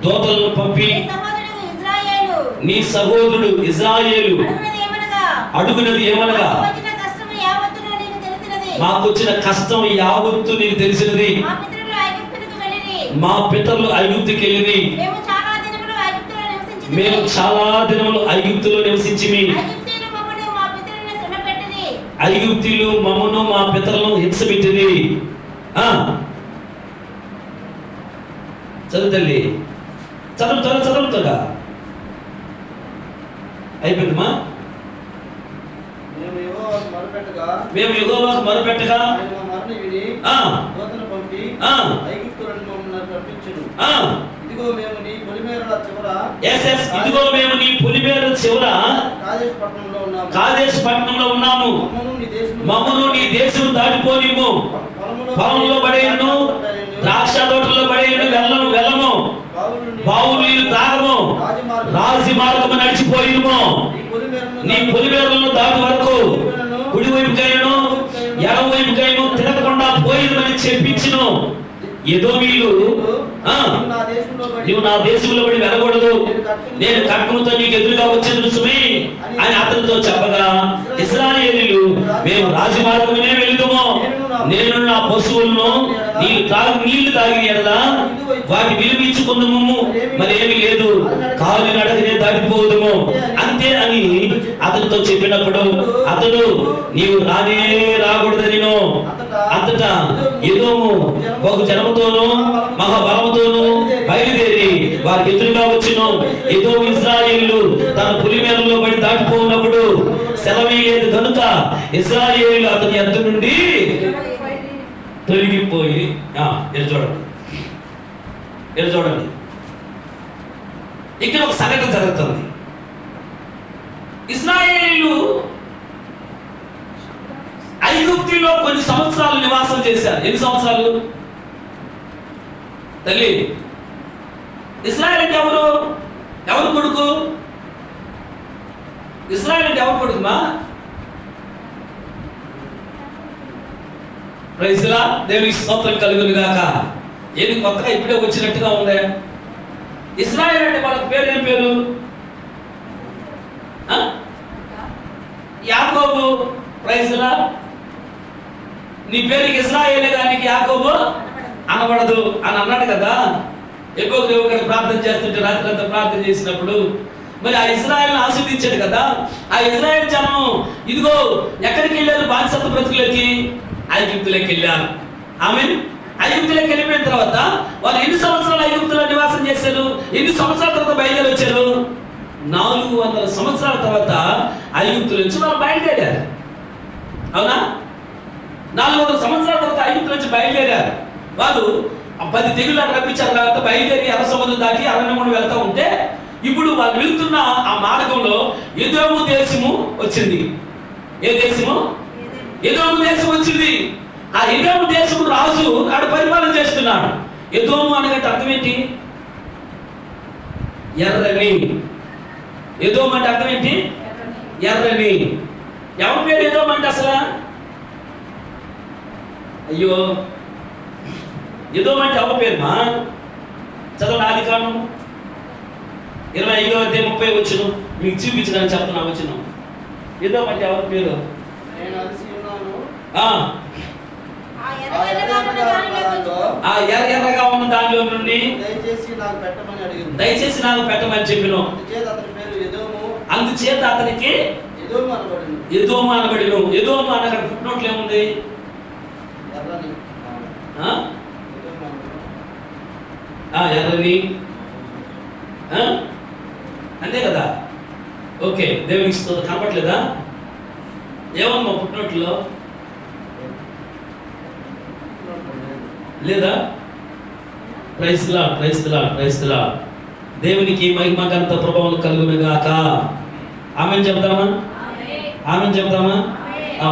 దూతలను పంపి, నీ సహోదరుడు ఇశ్రాయేలు అడుగునది ఏమనగా, మాకు వచ్చిన కష్టం యావత్తు నీకు తెలిసినది. మా పితరులు ఐగుప్తుకి వెళ్ళింది, మేము చాలా దినములు ఐగుప్తులో నివసించిమి. ఐగుప్తులు మమ్మను మా పితరులను హింసపెట్టింది. చదువు తల్లి, చదువుతాగా అయిపోయిందమ్మా. మేము యెహోవాకు మొరపెట్టగా ఇదిగో మేము నీ పొలిమేర చివర కాదేశ్ పట్టణంలో ఉన్నాము. మమ్మను నీ దేశం దాటిపోనిము. పొలంలో పడేయను, ద్రాక్ష తోటలో పడేయను, వెళ్ళము, బావులు నీళ్ళు తాగము, రాజి మార్గము నడిచిపోయిము. నీ పొలిమేరలను దాటి వరకు కుడివైపుకైను ఎడమవైపుకైను తిరగకుండా పోయినమని చెప్పించును. ఎదోమీయులు నీవు నా దేశంలో పడి వెళ్ళకూడదు, నేను ఖడ్గముతో నీకు ఎదురుగా వచ్చేది సుమి అని అతనితో చెప్పగా, ఇశ్రాయేలీయులు మేము రాజమార్గమునే వెళుదుము, నేను నా పశువులను నీళ్లు తాగి ఎడలా వాటి విలువించుకుందాము, మరి ఏమీ లేదు, కాలు నడకనే దాటిపోదుము అంతే అని అతనితో చెప్పినప్పుడు అతడు నీవు రాకూడదని అంతటా ఎదోము బహు జనముతోనూ మహాబలముతోనూ బయలుదేరి వారికి ఎదురుగా వచ్చును. ఎదోము ఇశ్రాయేలీయులు తన పులిమేరలో పడి దాటిపోయినప్పుడు సెలవీయలేదు కనుక ఇశ్రాయేలీయులు అతని యొద్ద నుండి తొలగిపోయి చూడండి ఇక్కడ ఒక సంఘటన జరుగుతుంది. ఇశ్రాయేలీయులు ఐగుప్తులో కొన్ని సంవత్సరాలు నివాసం చేశారు. ఎన్ని సంవత్సరాలు తల్లి? ఇశ్రాయేల్ అంటే ఎవరు కొడుకు? ఇశ్రాయేల్ అంటే ఎవరు కొడుకుమా? ప్రైజ్ లా, దేవునికి స్తోత్రం కలుగును గాక. ఏది కొత్తగా ఇప్పుడే వచ్చినట్టుగా ఉందే? ఇశ్రాయేల్ అంటే వాళ్ళకి పేరు ఏం పేరు? యాకోబు. ప్రైజ్ లా, నీ పేరుకి ఇశ్రాయేలే కానీ యాకోబు అనబడదు అని అన్నాడు కదా. ఎక్కువ దేవుడికి ప్రార్థన చేస్తుంటే రాత్రి అంతా ప్రార్థన చేసినప్పుడు మరి ఆ ఇశ్రాయేల్ని ఆశీర్వదించాడు కదా. ఆ ఇశ్రాయేల్ జనం ఇదిగో ఎక్కడికి వెళ్ళారు? బానిసత్వ బ్రతుకులకి ఐగుప్తులోకి వెళ్ళారు. ఆమేన్. ఐగుప్తులోకి వెళ్ళిపోయిన తర్వాత వాళ్ళు ఎన్ని సంవత్సరాలు ఐగుప్తులో నివాసం చేశారు? ఎన్ని సంవత్సరాల తర్వాత బయలుదేరి వచ్చారు? 400 సంవత్సరాల తర్వాత ఐగుప్తు నుంచి వాళ్ళు బయలుదేరారు. అవునా? 400 సంవత్సరాల తర్వాత ఐగుప్తు నుంచి బయలుదేరారు. వాళ్ళు 10 తెగుళ్ళు రప్పించారు తర్వాత బయలుదేరి ఎర్ర సముద్రం దాటి అరణ్యమును వెళ్తూ ఉంటే ఇప్పుడు వాళ్ళు వెళ్తున్న ఆ మార్గంలో ఎదోము దేశము వచ్చింది. ఏ దేశము? ఎదోము దేశం వచ్చింది. ఆ ఎదోము దేశము రాజు ఆడ పరిపాలన చేస్తున్నాడు. ఎదోము అనగట్టు అర్థం ఏంటి? ఎర్రని. ఎదోము అంటే అర్థం ఏంటి? ఎర్రని. ఎవరి పేరు ఎదోము అంటే అసలు? అయ్యో, ఎదోము అంటే ఎవరి పేరుమా? చదవండి ఆదికాండం 25:30 వచ్చును. మీకు చూపించడానికి చెప్తున్నా వచ్చును. ఎదోము అంటే ఎవరి పేరు? ఆ ఎర్రగా ఉన్న దానిలో నుండి దయచేసి నాకు పెట్టమని చెప్పిన. అందుచేత అతనికి ఎదోము అనబడిను. ఎదోము అన్న ఫుట్ నోట్లు ఏముంది? ఎర్రని అంతే కదా. ఓకే, దేవునికి స్తోత్రం. కనపట్లేదా? ఏమమ్మా ఫుట్ నోట్లో లేదా? ప్రైజ్ లా, ప్రైజ్ లా, ప్రైజ్ లా. దేవునికి మహిమ ఘనత ప్రభావం కలుగును గాక. ఆమేన్ చెప్దామా? ఆమేన్ చెప్దామా?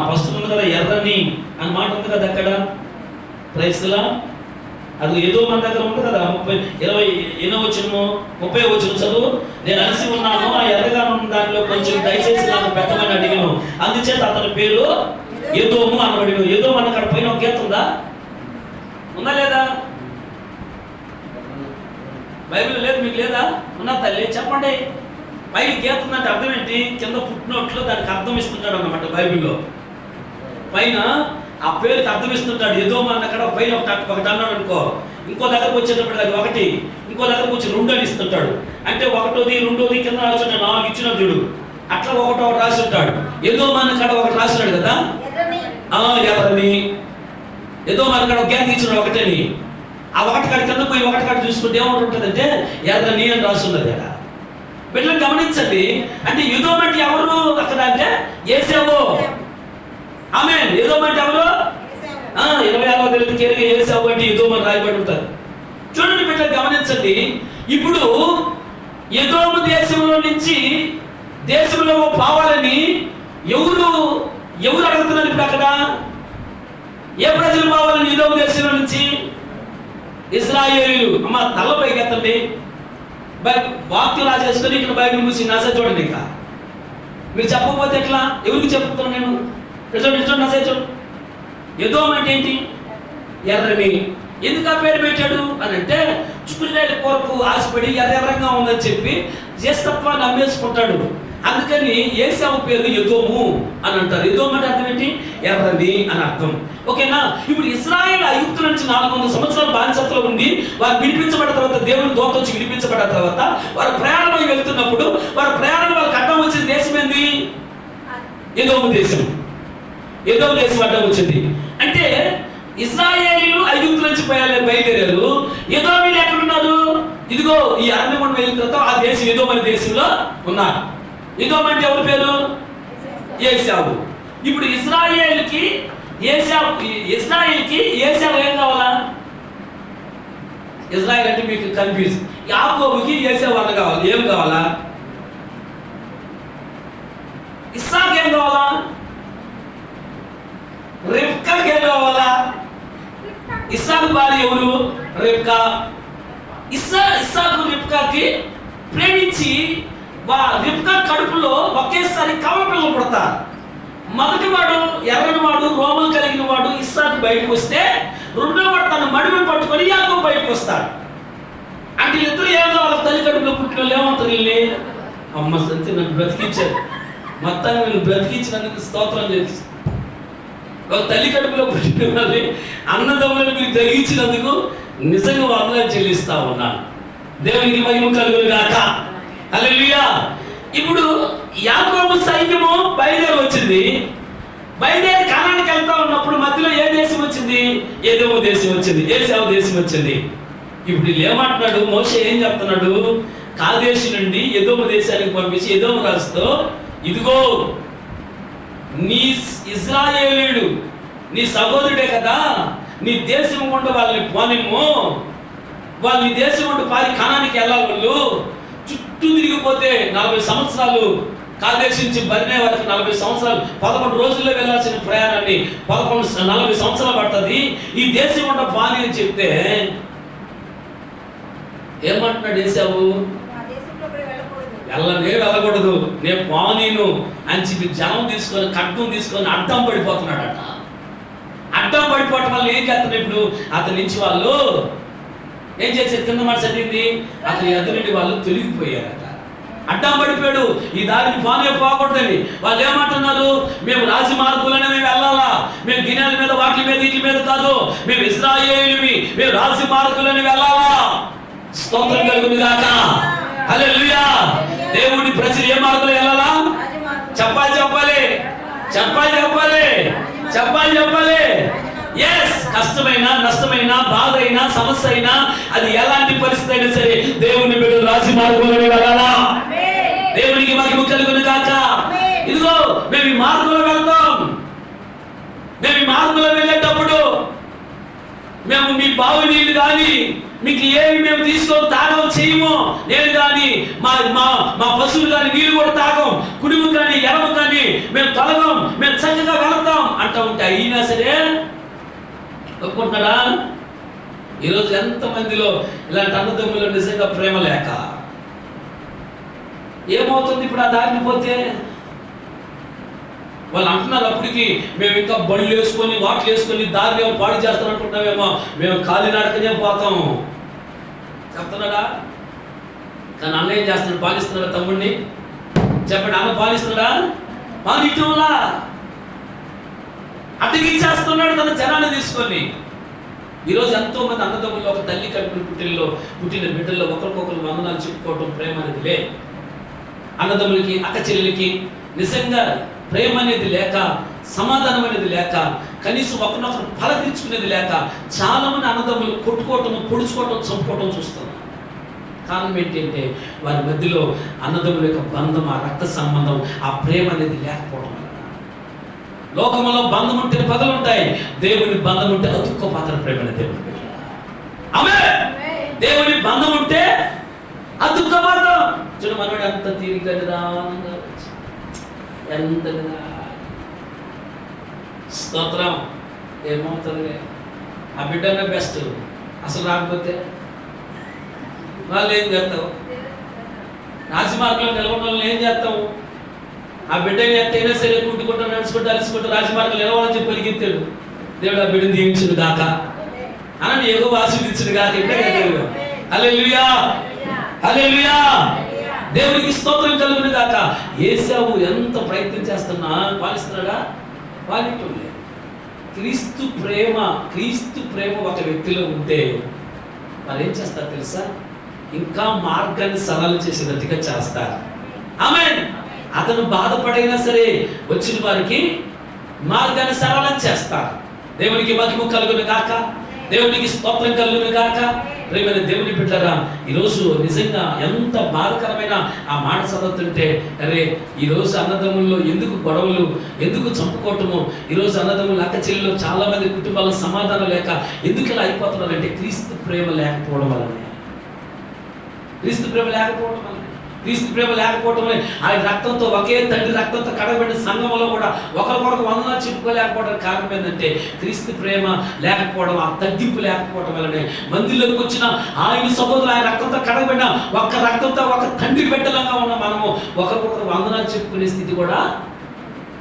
ఫస్ట్ ఉంది కదా ఎర్రని అని మాట ఉంది కదా అక్కడ. ప్రైజ్ లా. అది ఏదో మన దగ్గర ఉంది కదా. 28 వచనము 30 వచనం చదువు. నేను అలసి ఉన్నాను, ఆ ఎర్రగా ఉన్న దానిలో కొంచెం దయచేసి నాకు పెట్టమని అడిగాను. అందుచేత అతని పేరు ఎదోము అనబడిను. ఎదోము అన్న అక్కడ పైన ఒక గీత ఉందా? ఉందా లేదా? బైబిల్ లేదు, మీకు లేదా? ఉన్నా తల్లి చెప్పండి. పైన గీత ఉందంటే అర్థం ఏంటి? కింద ఫుట్ నోట్లో దానికి అర్థం ఇస్తుంటాడు అన్నమాట. బైబిల్లో పైన ఆ పేరుకి అర్థం ఇస్తుంటాడు. ఎదోము అన్న అక్కడ పైన ఒకటి అన్నాడు అనుకో, ఇంకో దగ్గరకు వచ్చేటప్పుడు అది 1, ఇంకో దగ్గరకు వచ్చి 2 అని ఇస్తుంటాడు. అంటే 1ది 2ది కింద రాసుంటాడు. 4 ఇచ్చిన చూడు, అట్లా ఒకటి రాసి ఉంటాడు. ఎదోము అన్న కాడ ఒకటి రాసినాడు కదా, ఎర్రని. ఎదోము అన్న కాడ ఒక గ్యాప్ ఇచ్చినాడు ఒకటని. ఆ ఒకటి కాడి కింద పోయి ఒకటి కాడి చూసుకుంటే ఏమంటుంటుందంటే ఎర్రని అని రాస్తున్నది అక్కడ. బిడ్డలు గమనించండి. అంటే ఎదోము అంటే ఎవరు అక్కడ? అంటే ఏసేవు. ఆమేన్. ఎదోము అంటే ఎవరు? 26వ తరగతికి ఏసేవు అంటే ఎదోము అని రాయబడి ఉంటారు. చూడండి బిడ్డలు గమనించండి. ఇప్పుడు ఎదోము దేశంలో నుంచి దేశంలో పోవాలని ఎవరు అడుగుతున్నారు ఇప్పుడు అక్కడ? ఏ ప్రజలు పోవాలని ఎదోము దేశంలో నుంచి? ఇశ్రాయేలీయులు. అమ్మ తలపైకి ఎత్తండి. వాక్యం రాసేసుకొని ఇక్కడ బైబిల్ మూసి నసే చూడండి. ఇంకా మీరు చెప్పకపోతే ఎట్లా? ఎవరికి చెప్తున్నాను నేను? చూడండి నసే చూడండి. ఎదోము అంటే ఏంటి? ఎర్రని. ఎందుకు ఆ పేరు పెట్టాడు అని అంటే చిక్కుడుకాయల కొరకు ఆశపడి ఎర్రంగా ఉందని చెప్పి జ్యేష్ఠత్వాన్ని అమ్మేసుకుంటాడు. అందుకని ఏశావు పేరు ఎదోము అని అంటారు. ఎదోము అంటే అర్థం ఏంటి? ఎర్రని అని అర్థం. ఓకేనా? ఇప్పుడు ఇశ్రాయేలు ఐగుప్తు నుంచి 400 సంవత్సరాలు బానిసత్వంలో ఉండి వారు విడిపించబడిన తర్వాత, దేవుని దూత వచ్చి విడిపించబడిన తర్వాత వారు ప్రయాణమై వెళ్తున్నప్పుడు వారి ప్రయాణం వాళ్ళకి అడ్డం వచ్చిన దేశం ఏంది? ఎదోము దేశం. ఎదోము దేశం అడ్డం వచ్చింది. అంటే ఇశ్రాయేలీలు ఐగుప్తు నుంచి బయలుదేరారు. ఎదోమీలు ఎక్కడున్నారు? ఇదిగో ఈ అరణ్యం వెళ్ళిన తర్వాత ఆ దేశం ఎదోము అనే దేశంలో ఉన్నారు. ఎదోము అంటే ఎవరి పేరు? ఏశావు. ఇప్పుడు ఇశ్రాయేలుకి ఏశావు ఏం కావాలా? ఇజ్రాయేల్ అంటే మీకు కన్ఫ్యూజ్. యాకోబుకి ఏశావు అన్న కావాలి. ఏం కావాలా? ఇస్సాకు ఏం కావాలా? రిబ్కాకి ఏం కావాలా? ఇస్సాకు భార్య ఎవరు? రిబ్కా. ఇస్సాకు రిబ్కాకి ప్రేమించి రిబ్కా కడుపులో ఒకేసారి కవల పిల్లలు పుడతారు. మొదటి వాడు ఎర్రని వాడు, రోమలు కలిగిన వాడు ఇస్సాకు బయటకు వస్తే, రెండో వాడు తన మడిని పట్టుకొని యాకోబు బయటకు వస్తాడు. అంటే ఇద్దరు ఏం కావాలి? తల్లి కడుపులో పుట్టిన వాళ్ళు ఏమంటారు? వీళ్ళే అమ్మ సంతి నన్ను బ్రతికించారు, మొత్తాన్ని వీళ్ళు బ్రతికించినందుకు స్తోత్రం చేసి, ఒక తల్లి కడుపులో పుట్టిన వాళ్ళని అన్నదమ్ములను మీరు తగ్గించినందుకు నిజంగా వందనాలు చెల్లిస్తా ఉన్నాను. దేవునికి మహిమ కలుగును గాక. హల్లెలూయా. ఇప్పుడు యాకోబు సైన్యము బయలుదేరి వచ్చింది. బయలుదేరి కానానికి వెళ్తా ఉన్నప్పుడు మధ్యలో ఏ దేశం వచ్చింది? ఎదోము దేశం వచ్చింది. ఏశావు దేశం వచ్చింది. ఇప్పుడు వీళ్ళు ఏమంటున్నాడు? మోషే ఏం చెప్తున్నాడు? కాదేశు నుండి ఎదోము దేశానికి పంపించి ఎదోము రాజుతో, ఇదిగో నీ ఇశ్రాయేలీయుడు నీ సహోదరుడే కదా, నీ దేశం గుండా వాళ్ళని పోనిమ్ము, వాళ్ళు నీ దేశం గుండా పారి కానానికి వెళ్ళాలి. వాళ్ళు చుట్టూ తిరిగిపోతే 40 సంవత్సరాలు, కాదేశ్ నుంచి బర్నే వరకు 40 సంవత్సరాలు, 11 రోజుల్లో వెళ్ళాల్సిన ప్రయాణాన్ని 40 సంవత్సరాలు పడుతుంది. ఈ దేశం గుండా పాని అని చెప్తే ఏమంటున్నాడు ఏశావు? వెళ్ళకూడదు, నేను పానీను అని చెప్పి జనం తీసుకొని కట్టం తీసుకొని అడ్డం పడిపోతున్నాడట. అడ్డం పడిపోవటం వల్ల ఏం చేస్తున్నారు? ఇప్పుడు అతని నుంచి వాళ్ళు ఏం చేశారు? కింద మాట చదివింది, అతని ఎదురుండి వాళ్ళు తొలగిపోయారట. అడ్డం పడిపోయాడు. ఈ దారిని పానే పోకూడదని వాళ్ళు ఏమంటున్నారు? మేము రాజమార్గులనే మేము వెళ్ళాలా, మేము గిన్నెల మీద వాటి మీద వీటి మీద కాదు, మేము ఇశ్రాయేలుమి, మేము రాజమార్గులని వెళ్ళాలా. స్తోత్రం కలుగును గాక. హల్లెలూయా. దేవుడి ప్రజలు ఏ మార్గంలో వెళ్ళాలా? చెప్పాలి చెప్పాలి చెప్పాలి చెప్పాలి చెప్పాలి చెప్పాలి. ఎస్, కష్టమైన, నష్టమైన, బాధ అయినా, సమస్య అయినా, అది ఎలాంటి పరిస్థితి అయినా సరే దేవుని బిడ్డలు రాజు మార్గంలోనే వెళ్ళాలా. దేవునికి మహిమ కలుగును గాక. ఇదిగో మేము ఈ మార్గంలో వెళ్తాం. మేము ఈ మార్గంలో వెళ్ళేటప్పుడు మేము మీ బావి నీళ్ళు కానీ మీకు ఏమి మేము తీసుకొని తాగం చేయము. నేను కానీ మా మా మా పశువులు కానీ నీళ్ళు కూడా తాగం, కుడిము కానీ ఎడమ కానీ మేము తొలగం, మేము చక్కగా వెళతాం అంటూ ఉంటే అయినా సరే ఒప్పుకుంటున్నాడా? ఈరోజు ఎంతమందిలో ఇలాంటి అన్నదమ్ములు నిజంగా ప్రేమ లేక ఏమవుతుంది? ఇప్పుడు ఆ దారిని పోతే వాళ్ళు అంటున్నారు అప్పటికి, మేము ఇంకా బళ్ళు వేసుకొని వాట్లు వేసుకొని దారిని ఏమో పాడు చేస్తాం అనుకుంటున్నామేమో, మేము కాలినడకనే పోతాం చెప్తున్నాడా? కానీ అన్న ఏం చేస్తున్నాడు? పాలిస్తున్నాడా తమ్ముడిని? చెప్పండి, అన్న పాలిస్తున్నాడా? పాలించడంలా అడ్డగించేస్తున్నాడు తన జనాన్ని తీసుకొని. ఈరోజు ఎంతో మంది అన్నదమ్ముల్లో ఒక తల్లి కడుపుని పుట్టిన బిడ్డల్లో ఒకరికొకరు వందనాలు చెప్పుకోవటం ప్రేమ అనేది లే. అన్నదమ్ములకి, అక్క చెల్లెలకి నిజంగా ప్రేమ అనేది లేక, సమాధానం అనేది లేక, కనీసం ఒకరినొకరు పలకరించుకునేది లేక చాలా మంది అన్నదమ్ములు కొట్టుకోవటం, పొడుచుకోవటం, చంపుకోవటం చూస్తున్నారు. కారణం ఏంటంటే వారి మధ్యలో అన్నదమ్ముల యొక్క బంధం, ఆ రక్త సంబంధం, ఆ ప్రేమ అనేది లేకపోవడం వల్ల. లోకంలో బంధం ఉంటే పగలు ఉంటాయి, దేవుని బంధం ఉంటే అతుక్కోపాత్ర ప్రేమ అనేది దేవుని. ఆమేన్. దేవుని బంధం ఉంటే అతుక్కోపాత్ర. చూడు, మనోడు ఎంత తీరిగ్గా నిదానంగా ఎంత స్తోత్రం. ఏమవుతుంది? ఆ బిడ్డనే బెస్ట్. అసలు రాకపోతే వాళ్ళు ఏం చేస్తావు? రాజమార్గంలో నిలబడిన వాళ్ళు ఏం చేస్తావు? ఆ బిడ్డని ఎత్తైనా సరే కుంటుకుంటూ, నడుచుకుంటూ, అలసికుంటూ రాజమార్గంలో నిలవాలని చెప్పి పరిగెత్తాడు. దేవుడు ఆ బిడ్డను దీవించును దాకా. అని యెహోవా ఆశీర్వదించును గాక. హల్లెలూయా, హల్లెలూయా. దేవునికి స్తోత్రం కలుగును గాక. ఏశావు ఎంత ప్రయత్నం చేస్తున్నా పాలిస్తున్నాడా? పాలించడం లేదు. క్రీస్తు ప్రేమ ఒక వ్యక్తిలో ఉంటే మరి ఏం చేస్తారు తెలుసా? ఇంకా మార్గాన్ని సరళం చేసేటట్టుగా చేస్తారు. ఆమేన్. అతను బాధపడైనా సరే వచ్చిన వారికి మార్గాన్ని సరళం చేస్తారు. దేవునికి మహిమ కలుగును గాక. దేవునికి స్తోత్రం కలుగును గాక. ప్రియమైన దేవుని బిడ్డలారా, ఈరోజు నిజంగా ఎంత బాధకరమైన ఆ మాట చదువుతుంటే, అరే ఈరోజు అన్నదమ్ముల్లో ఎందుకు గొడవలు, ఎందుకు చంపుకోవటము, ఈరోజు అన్నదమ్ములు అక్క చెల్లెలు చాలా మంది కుటుంబాల్లో సమాధానం లేక ఎందుకు ఇలా అయిపోతున్నారంటే క్రీస్తు ప్రేమ లేకపోవడం వల్లనే. క్రీస్తు ప్రేమ లేకపోవడం వల్ల, క్రీస్తు ప్రేమ లేకపోవడం వల్ల ఆయన రక్తంతో, ఒకే తండ్రి రక్తంతో కడగబడిన సంఘంలో కూడా ఒకరికొరకు వందనాలు చెప్పుకోలేకపోవడానికి కారణం ఏంటంటే క్రీస్తు ప్రేమ లేకపోవడం, ఆ తగ్గింపు లేకపోవడం వల్లనే. మందిలోకి వచ్చిన ఆయన సహోదరులు ఆయన రక్తంతో కడగబడిన ఒక్క రక్తంతో ఒక తండ్రి బిడ్డలంగా ఉన్న మనము ఒకరికొకరు వందనాలు చెప్పుకునే స్థితి కూడా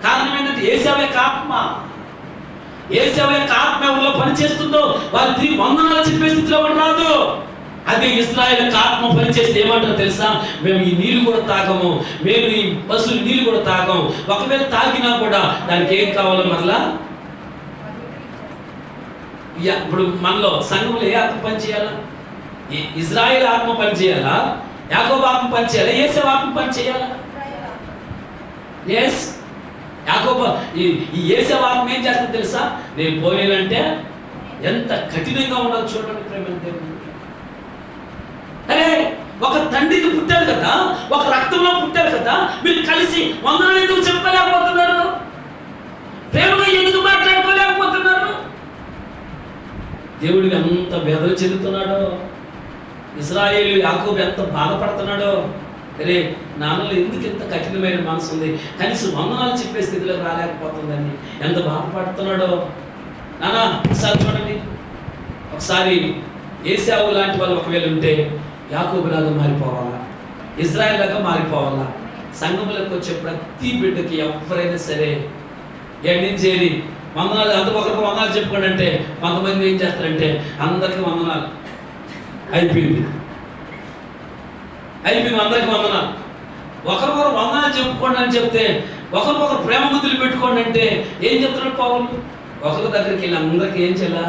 కారణం ఏంటంటే ఏశావు యొక్క ఆత్మ. ఏశావు యొక్క ఆత్మ ఎవరిలో పనిచేస్తుందో వారు తిరిగి వందనాలు చెప్పే స్థితిలో కూడా రాదు. అదే ఇశ్రాయేలు ఆత్మ పనిచేస్తే ఏమంటారో తెలుసా? మేము ఈ నీళ్లు కూడా తాగము, మేము ఈ పశువులు నీళ్లు కూడా తాగము. ఒకవేళ తాగినా కూడా దానికి ఏం కావాలో మరలా. ఇప్పుడు మనలో సంఘంలో ఏ ఆత్మ పనిచేయాలా? ఇశ్రాయేలు ఆత్మ పనిచేయాలా? యాకోబు ఆత్మ పనిచేయాలా? ఏశావు ఆత్మ పనిచేయాలా? ఎస్. యాకోబు ఈ ఏశావు ఆత్మ ఏం చేస్తుందో తెలుసా? నేను పోలేనంటే ఎంత కఠినంగా ఉండదు చూడండి ప్రేమ దేవుడు. అరే ఒక తండ్రికి పుట్టారు కదా, ఒక రక్తంలో పుట్టారు కదా, మీరు కలిసి వందనాలు ఎందుకు చెప్పలేకపోతున్నారు? ప్రేమగా ఎందుకు మాట్లాడుకోలేకపోతున్నారు? దేవుడికి అంత వేదన చెందుతున్నాడో, ఇశ్రాయేలు యాకోబు ఎంత బాధపడుతున్నాడో. అరే నాన్నలో ఎందుకు ఎంత కఠినమైన మనసు ఉంది, కనీసం వందనాలు చెప్పే స్థితిలోకి రాలేకపోతుందని ఎంత బాధపడుతున్నాడో. నాన్న ఒకసారి చూడండి, ఒకసారి ఏశావు లాంటి వాళ్ళు ఒకవేళ ఉంటే యాకోబులాగా మారిపోవాలా, ఇజ్రాయెల్ లాగా మారిపోవాలా. సంఘములకు వచ్చే ప్రతి బిడ్డకి ఎవరైనా సరే ఎండిని చేరి వందనాలు, ఒకరికి వందనాలు చెప్పుకోండి అంటే కొంతమంది ఏం చేస్తారంటే అందరికీ వందనాలు అయిపోయింది, అందరికీ వందనాలు. ఒకరికొకరు వందనాలు చెప్పుకోండి అని చెప్తే, ఒకరికొకరు ప్రేమ గుర్తులు పెట్టుకోండి అంటే ఏం చెప్తున్నాడు పౌలు? ఒకరి దగ్గరికి వెళ్ళి అందరికీ ఏం చేయాలా?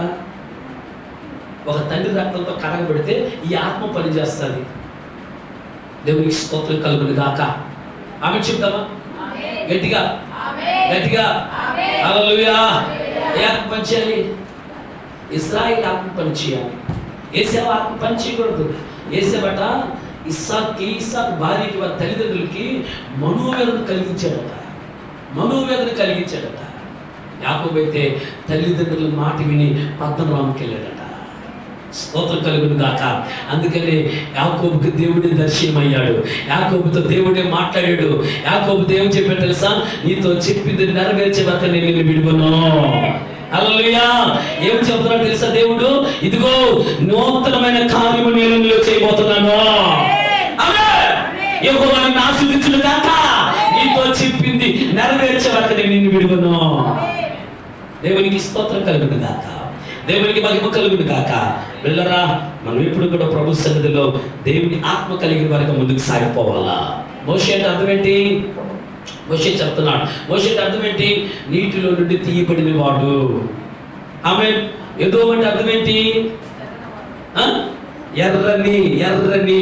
ఒక తండ్రి రక్తంతో కడగబడితే ఈ ఆత్మ పనిచేస్తుంది. దేవునికి స్తోత్రం కలుగును గాక. ఆమె చెప్తామా గట్టిగా గట్టిగా? హల్లెలూయా. ఏ ఆత్మ పనిచేయాలి? ఇశ్రాయేలు ఆత్మ పనిచేయాలి. ఏశావు ఆత్మ పనిచేయకూడదు. ఏశావట ఇస్సాకు భార్యకి, వారి తల్లిదండ్రులకి మనోవేదన కలిగించాడట. యాకోబు అయితే తల్లిదండ్రుల మాట విని పద్దనరాముకి వెళ్ళాడట. స్తోత్రం కలుగును గాక. అందుకని యాకోబుకి దేవుడే దర్శనమయ్యాడు, యాకోబుతో దేవుడే మాట్లాడాడు. యాకోబు దేవుడు చెప్పాడు తెలుసా? నీతో చెప్పింది నెరవేర్చే వరకు నేను నిన్ను విడువను. హల్లెలూయా. ఏం చెప్తున్నాడు తెలుసా దేవుడు? ఇదిగో నూతనమైన కార్యము నేను నీలో చేయబోతున్నాను. యెహోవా నిన్ను ఆశీర్వదించును గాక. నీతో చెప్పింది నెరవేర్చే వరకు నేను నిన్ను విడువను. దేవునికి స్తోత్రం కలుగును గాక. దేవునికి మహిమ కలుగును గాక. వెళ్ళరా, మనం ఎప్పుడు కూడా ప్రభు సన్నిధిలో దేవుని ఆత్మ కలిగిన వరకు ముందుకు సాగిపోవాలా. మోషే అంటే అర్థం ఏంటి? మోషే చెప్తున్నాడు, మోషే అంటే అర్థం ఏంటి? నీటిలో నుండి తీయబడిన వాడు. ఆమేన్. ఏదో అంటే అర్థం ఏంటి? ఎర్రని.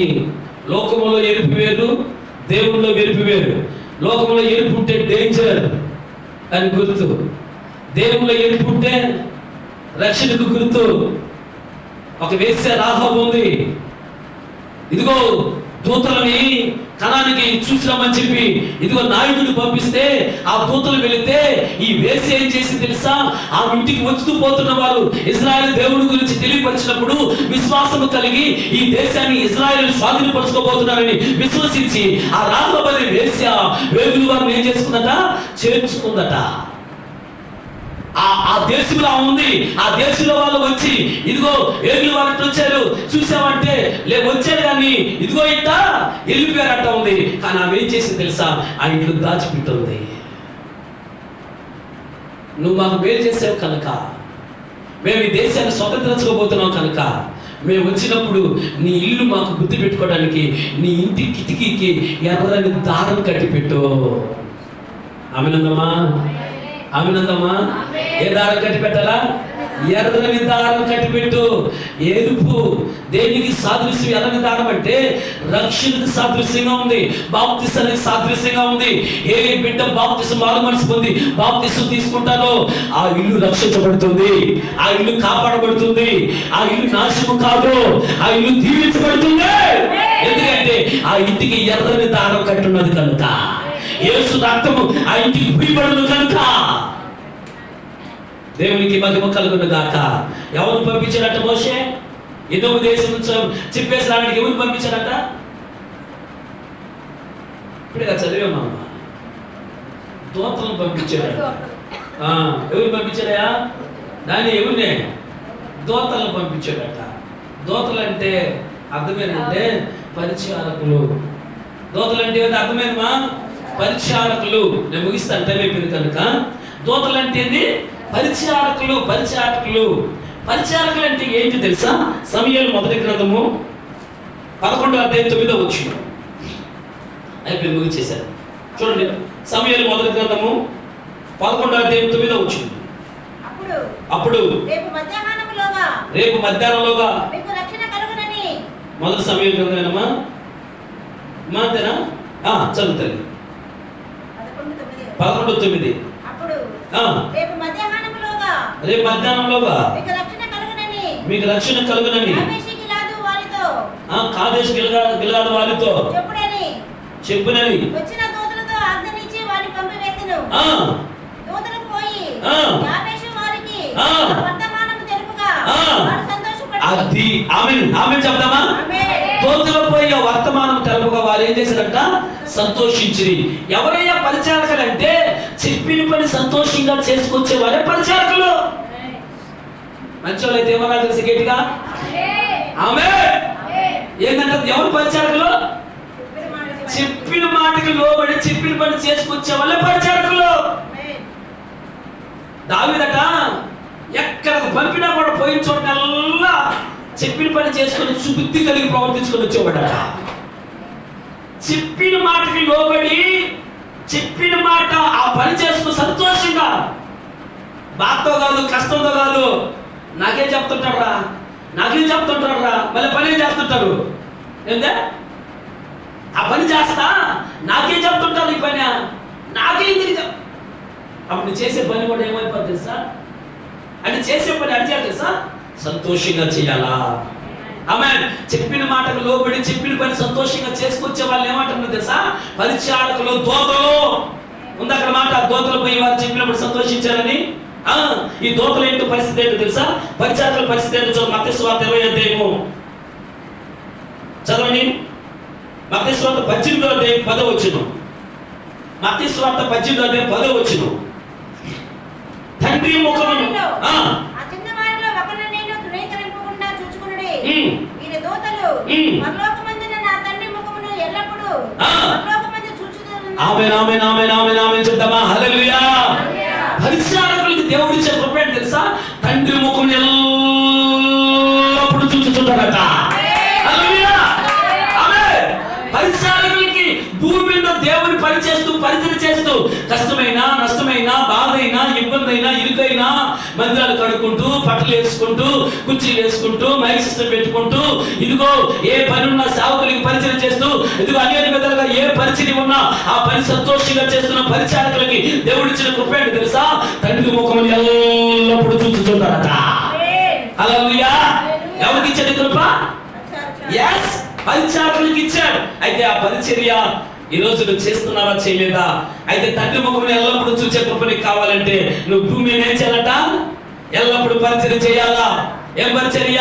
లోకములో ఎరుపు వేరు, దేవుల్లో ఎరుపు వేరు. లోకంలో ఎరుపు ఉంటే డేంజర్ అని గుర్తు, దేవుల్లో ఎరుపు ఉంటే రక్షణకు గుర్తు. ఒక వేశ్య రాహాబు ఉంది. ఇదిగో దూతలని కణానికి చూసినామని చెప్పి ఇదిగో నాయకుడిని పంపిస్తే ఆ దూతలు వెళితే ఈ వేశ్య ఏం చేసి తెలుసా? ఆ ఇంటికి వచ్చుతూ పోతున్న వారు ఇజ్రాయెల్ దేవుడి గురించి తెలియపరిచినప్పుడు విశ్వాసము కలిగి ఈ దేశాన్ని ఇజ్రాయెల్ స్వాధీనపరచుకోబోతున్నారని విశ్వసించి ఆ రాహాబు అనే వేశ్య వేగుల వారిని ఏం చేసుకుందట? చేర్చుకుందట. ఆ దేశంలో ఉంది. ఆ దేశంలో వాళ్ళు వచ్చి ఇదిగో ఏగులు వాళ్ళకి వచ్చారు, చూసామంటే వచ్చారు కానీ ఇదిగో ఇంట వెళ్ళిపోయారట ఉంది. కానీ ఆమె ఏం చేసింది తెలుసా? ఆ ఇంట్లో దాచిపెట్టుంది. నువ్వు మాకు మేలు చేసావు కనుక మేము ఈ దేశాన్ని స్వతంత్రించుకోబోతున్నాం కనుక మేము వచ్చినప్పుడు నీ ఇల్లు మాకు గుర్తు పెట్టుకోవడానికి నీ ఇంటి కిటికీకి ఎర్రని దారం కట్టి పెట్టు. ఆమెనందమ్మా, ఆమెనందమ్మా. ఏ దారం కట్టి పెట్టాలా? ఎర్రని దారం కట్టి పెట్టు. ఎరుపు దేనికి సాదృశ్యం? ఎర్రని దారం అంటే రక్షణకు సాదృశ్యంగా ఉంది, బాప్తిసానికి సాదృశ్యంగా ఉంది. ఏ బిడ్డ బాప్తిసం మారు మనసు పొంది బాప్తిసం తీసుకుంటారో ఆ ఇల్లు రక్షించబడుతుంది, ఆ ఇల్లు కాపాడబడుతుంది, ఆ ఇల్లు నాశనం కాదు, ఆ ఇల్లు దీవించబడుతుంది. ఎందుకంటే ఆ ఇంటికి ఎర్రని దారం కట్టున్నది కనుక, యేసు రక్తము ఆ ఇంటికి పూయబడును కనుక. దేవునికి మహిమ కలుగును గాక. ఎవరు పంపించాడట మోషే? ఎదోము దేశం నుంచి చెప్పేసి రావడానికి ఎవరు పంపించాడట? ఇప్పుడే చదివామా? దూతలను పంపించాడు. ఎవరు పంపించాడయా? దాన్ని ఎవరినే? దూతలను పంపించాడట. దూతలు అంటే అర్థమేంటంటే పరిచారకులు. దూతలు అంటే అర్థమేనమా? పరిచారకులు. నేను ముగిస్తాను, టైం అయిపోయింది కనుక. దూతలు అంటే పరిచారకులు. పరిచారకులు పరిచారకులు అంటే ఏంటి తెలుసా? సమూయేలు మొదటి గ్రంథము 11వ అధ్యాయం 9వ వచనం. అయిపోయి ముగిచేశారు. చూడండి, సమూయేలు మొదటి గ్రంథము 11వ అధ్యాయం 9వ వచనం. అప్పుడు రేపు మధ్యాహ్నంలోగా మొదటి సమూయేలు గ్రంథమేనమ్మా మాతేనా? చదువుతుంది 11:9. రేపు మధ్యాహ్నంలోగా మీకు రక్షణ కలుగునని కాదేశ్ గిల్గాదు వారితో చెప్పునని అది ఆమె చెప్తామా? దూతలు పోయి వర్తమానం తెలుపుగా వారు ఏం చేశారంట? సంతోషించి. ఎవరయ్యా పరిచారకులు అంటే చెప్పిన పని సంతోషంగా చేసుకొచ్చే వారే పరిచారకులు. మంచోళ్ళు అయితే ఏమన్నా తెలిసి గట్టిగా ఆమె ఏంటంటే ఎవరు పరిచారకులు? చెప్పిన మాటకి లోబడి చెప్పిన పని చేసుకొచ్చే వాళ్ళే పరిచారకులు. దావీదట ఎక్కడికి పంపినా కూడా పోయిన చోటల్లా చెప్పిన పని చేసుకుని బుద్ధి కలిగి ప్రవర్తించుకొని వచ్చేవాడట. చెప్పిన మాటకి లోబడి చెప్పిన మాట ఆ పని చేసుకుని సంతోషంగా, బాధతో కాదు, కష్టంతో కాదు. నాకేం చెప్తుంటారా మళ్ళీ పని ఏం చేస్తుంటారు? ఏందే ఆ పని చేస్తా నాకేం చెప్తుంటారు? ఈ పని నాకేం అప్పుడు చేసే పని కూడా ఏమైపోతుంది తెలుసా? అంటే చేసే పని అడిగారు తెలుసా? సంతోషంగా చేయాలా? ఆమె చెప్పిన మాటకు లోబడి చెప్పిన పని సంతోషంగా చేసుకొచ్చే వాళ్ళు ఏమంటున్నారు తెలుసా? పరిచారకులు. దోతలు ఉంది అక్కడ మాట. దోతలు పోయి వారు చెప్పినప్పుడు సంతోషించారని. ఈ దోతలు ఏంటో పరిస్థితి ఏంటో తెలుసా? పరిచారకుల పరిస్థితి ఏంటో మత్తయి సువార్త 20వ అధ్యాయము చదవండి. మత్తయి సువార్త 18వ అధ్యాయం 10వ వచనం. మత్తయి సువార్త 18వ అధ్యాయం 10వ వచనం. తండ్రి ముఖమును చెప్తామా? హల్లెలూయా. పరిచారకులకి దేవుడిచ్చే కృప ఏంటి తెలుసా? తండ్రి ముఖం ఎల్లప్పుడూ చూచుచుంటారట. హల్లెలూయా. పరిచారకులకి భూమి మీద దేవుని పని చేస్తూ పరిచయం చేస్తూ కష్టమైనా నష్టమైనా బాధైనా ఇబ్బందైనా ఇరుకైనా మందిరాలు కడుక్కుంటూ పట్టలు వేసుకుంటూ కుర్చీలు వేసుకుంటూ మైక్ సిస్టమ్ పెట్టుకుంటూ ఇదిగో ఏ పని ఉన్నా సేవకులకి పరిచయం చేస్తూ ఇదిగో అనేక విధాలుగా ఏ పరిచయం ఉన్నా ఆ పని సంతోషంగా చేస్తున్న పరిచారకులకి దేవుడిచ్చిన కృప ఏంటి తెలుసా? తండ్రి ముఖం ఎల్లప్పుడూ చూచుచుంటారట. హల్లెలూయా. ఎవరికి ఇచ్చాడు కృప? ఎస్, పరిచారకులకి ఇచ్చాడు. అయితే ఆ పరిచర్య ఈ రోజు నువ్వు చేస్తున్నావా చేయలేదా? అయితే తండ్రి ముఖం ఎల్లప్పుడూ చూసే కృప నీకు కావాలంటే నువ్వు భూమి ఏం చేయాలట? ఎల్లప్పుడూ పరిచర్య చేయాలా? ఏం పరిచర్య?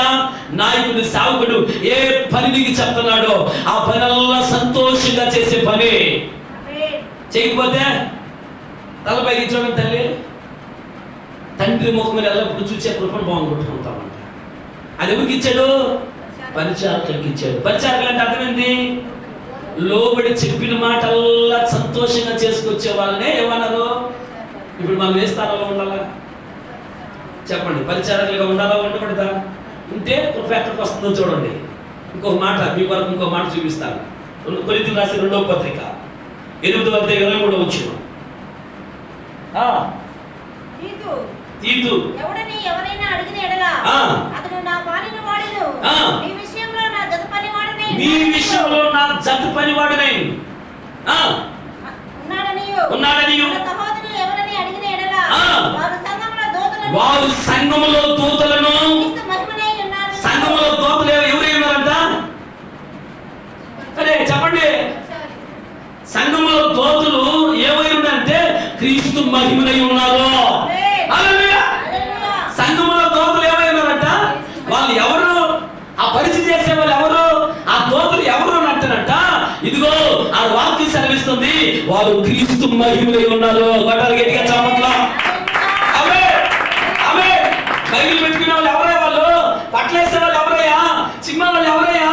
నాయకుడు సేవకుడు ఏ పని నీకు చెప్తున్నాడో ఆ పనల్లా సంతోషంగా చేసే పని. చేయకపోతే తలపైకి చూడండి తల్లి, తండ్రి ముఖం ఎల్లప్పుడూ చూసే కృపను బాగుంటుకుంటామంట. అది ఎవరికి ఇచ్చాడు? పరిచారకులకి ఇచ్చాడు. పరిచారకులు అంటే అర్థమైంది? లోబడి చెప్పిన మాటల్లా సంతోషంగా చేసుకొచ్చే వాళ్ళనే ఏమన్నారు? ఇప్పుడు మనం ఏ స్థానంలో ఉండాలా? చెప్పండి, పరిచారకులుగా ఉండాలా ఉండకూడదా? ఉంటే కృప ఎక్కడికి వస్తుందో చూడండి. ఇంకొక మాట మీ వరకు ఇంకో మాట చూపిస్తాను. కొరింథీయులకు రాసిన 2వ పత్రిక 8వ అధ్యాయం 23వ వచనం. తీతు ఎవరైనా అడిగిన ఎడల అతడు నా పాలిన వాడును, మీ విషయంలో నా జత పనివాడునై ఉన్నాడనియు సహోదరులు ఎవరని అడిగిన ఎడల వారు సంఘములో దూతలను సంఘములో దూతలు ఎవరై ఉన్నారంట? అరే చెప్పండి, సంఘములో దూతలు ఏమై ఉన్నారంటే క్రీస్తు మహిమనై ఉన్నారు. సంఘములో దూతలు ఏమై ఉన్నారంట? వాళ్ళు ఎవరు? ఆ పరిచయం చేసే వాళ్ళు ఎవరు? ఆ దూతలు ఎవరు అంటారంట? ఇదిగో ఆ వాక్యం సెలవిస్తుంది, వారు క్రీస్తు మహిమనై ఉన్నారు. గొడ్డలు గట్టిగా చప్పట్లా. బైబిల్ పెట్టుకునే వాళ్ళు ఎవరయ్యా? వాళ్ళు పట్లేసే వాళ్ళు ఎవరయ్యా? చిమ్మ వాళ్ళు ఎవరయ్యా?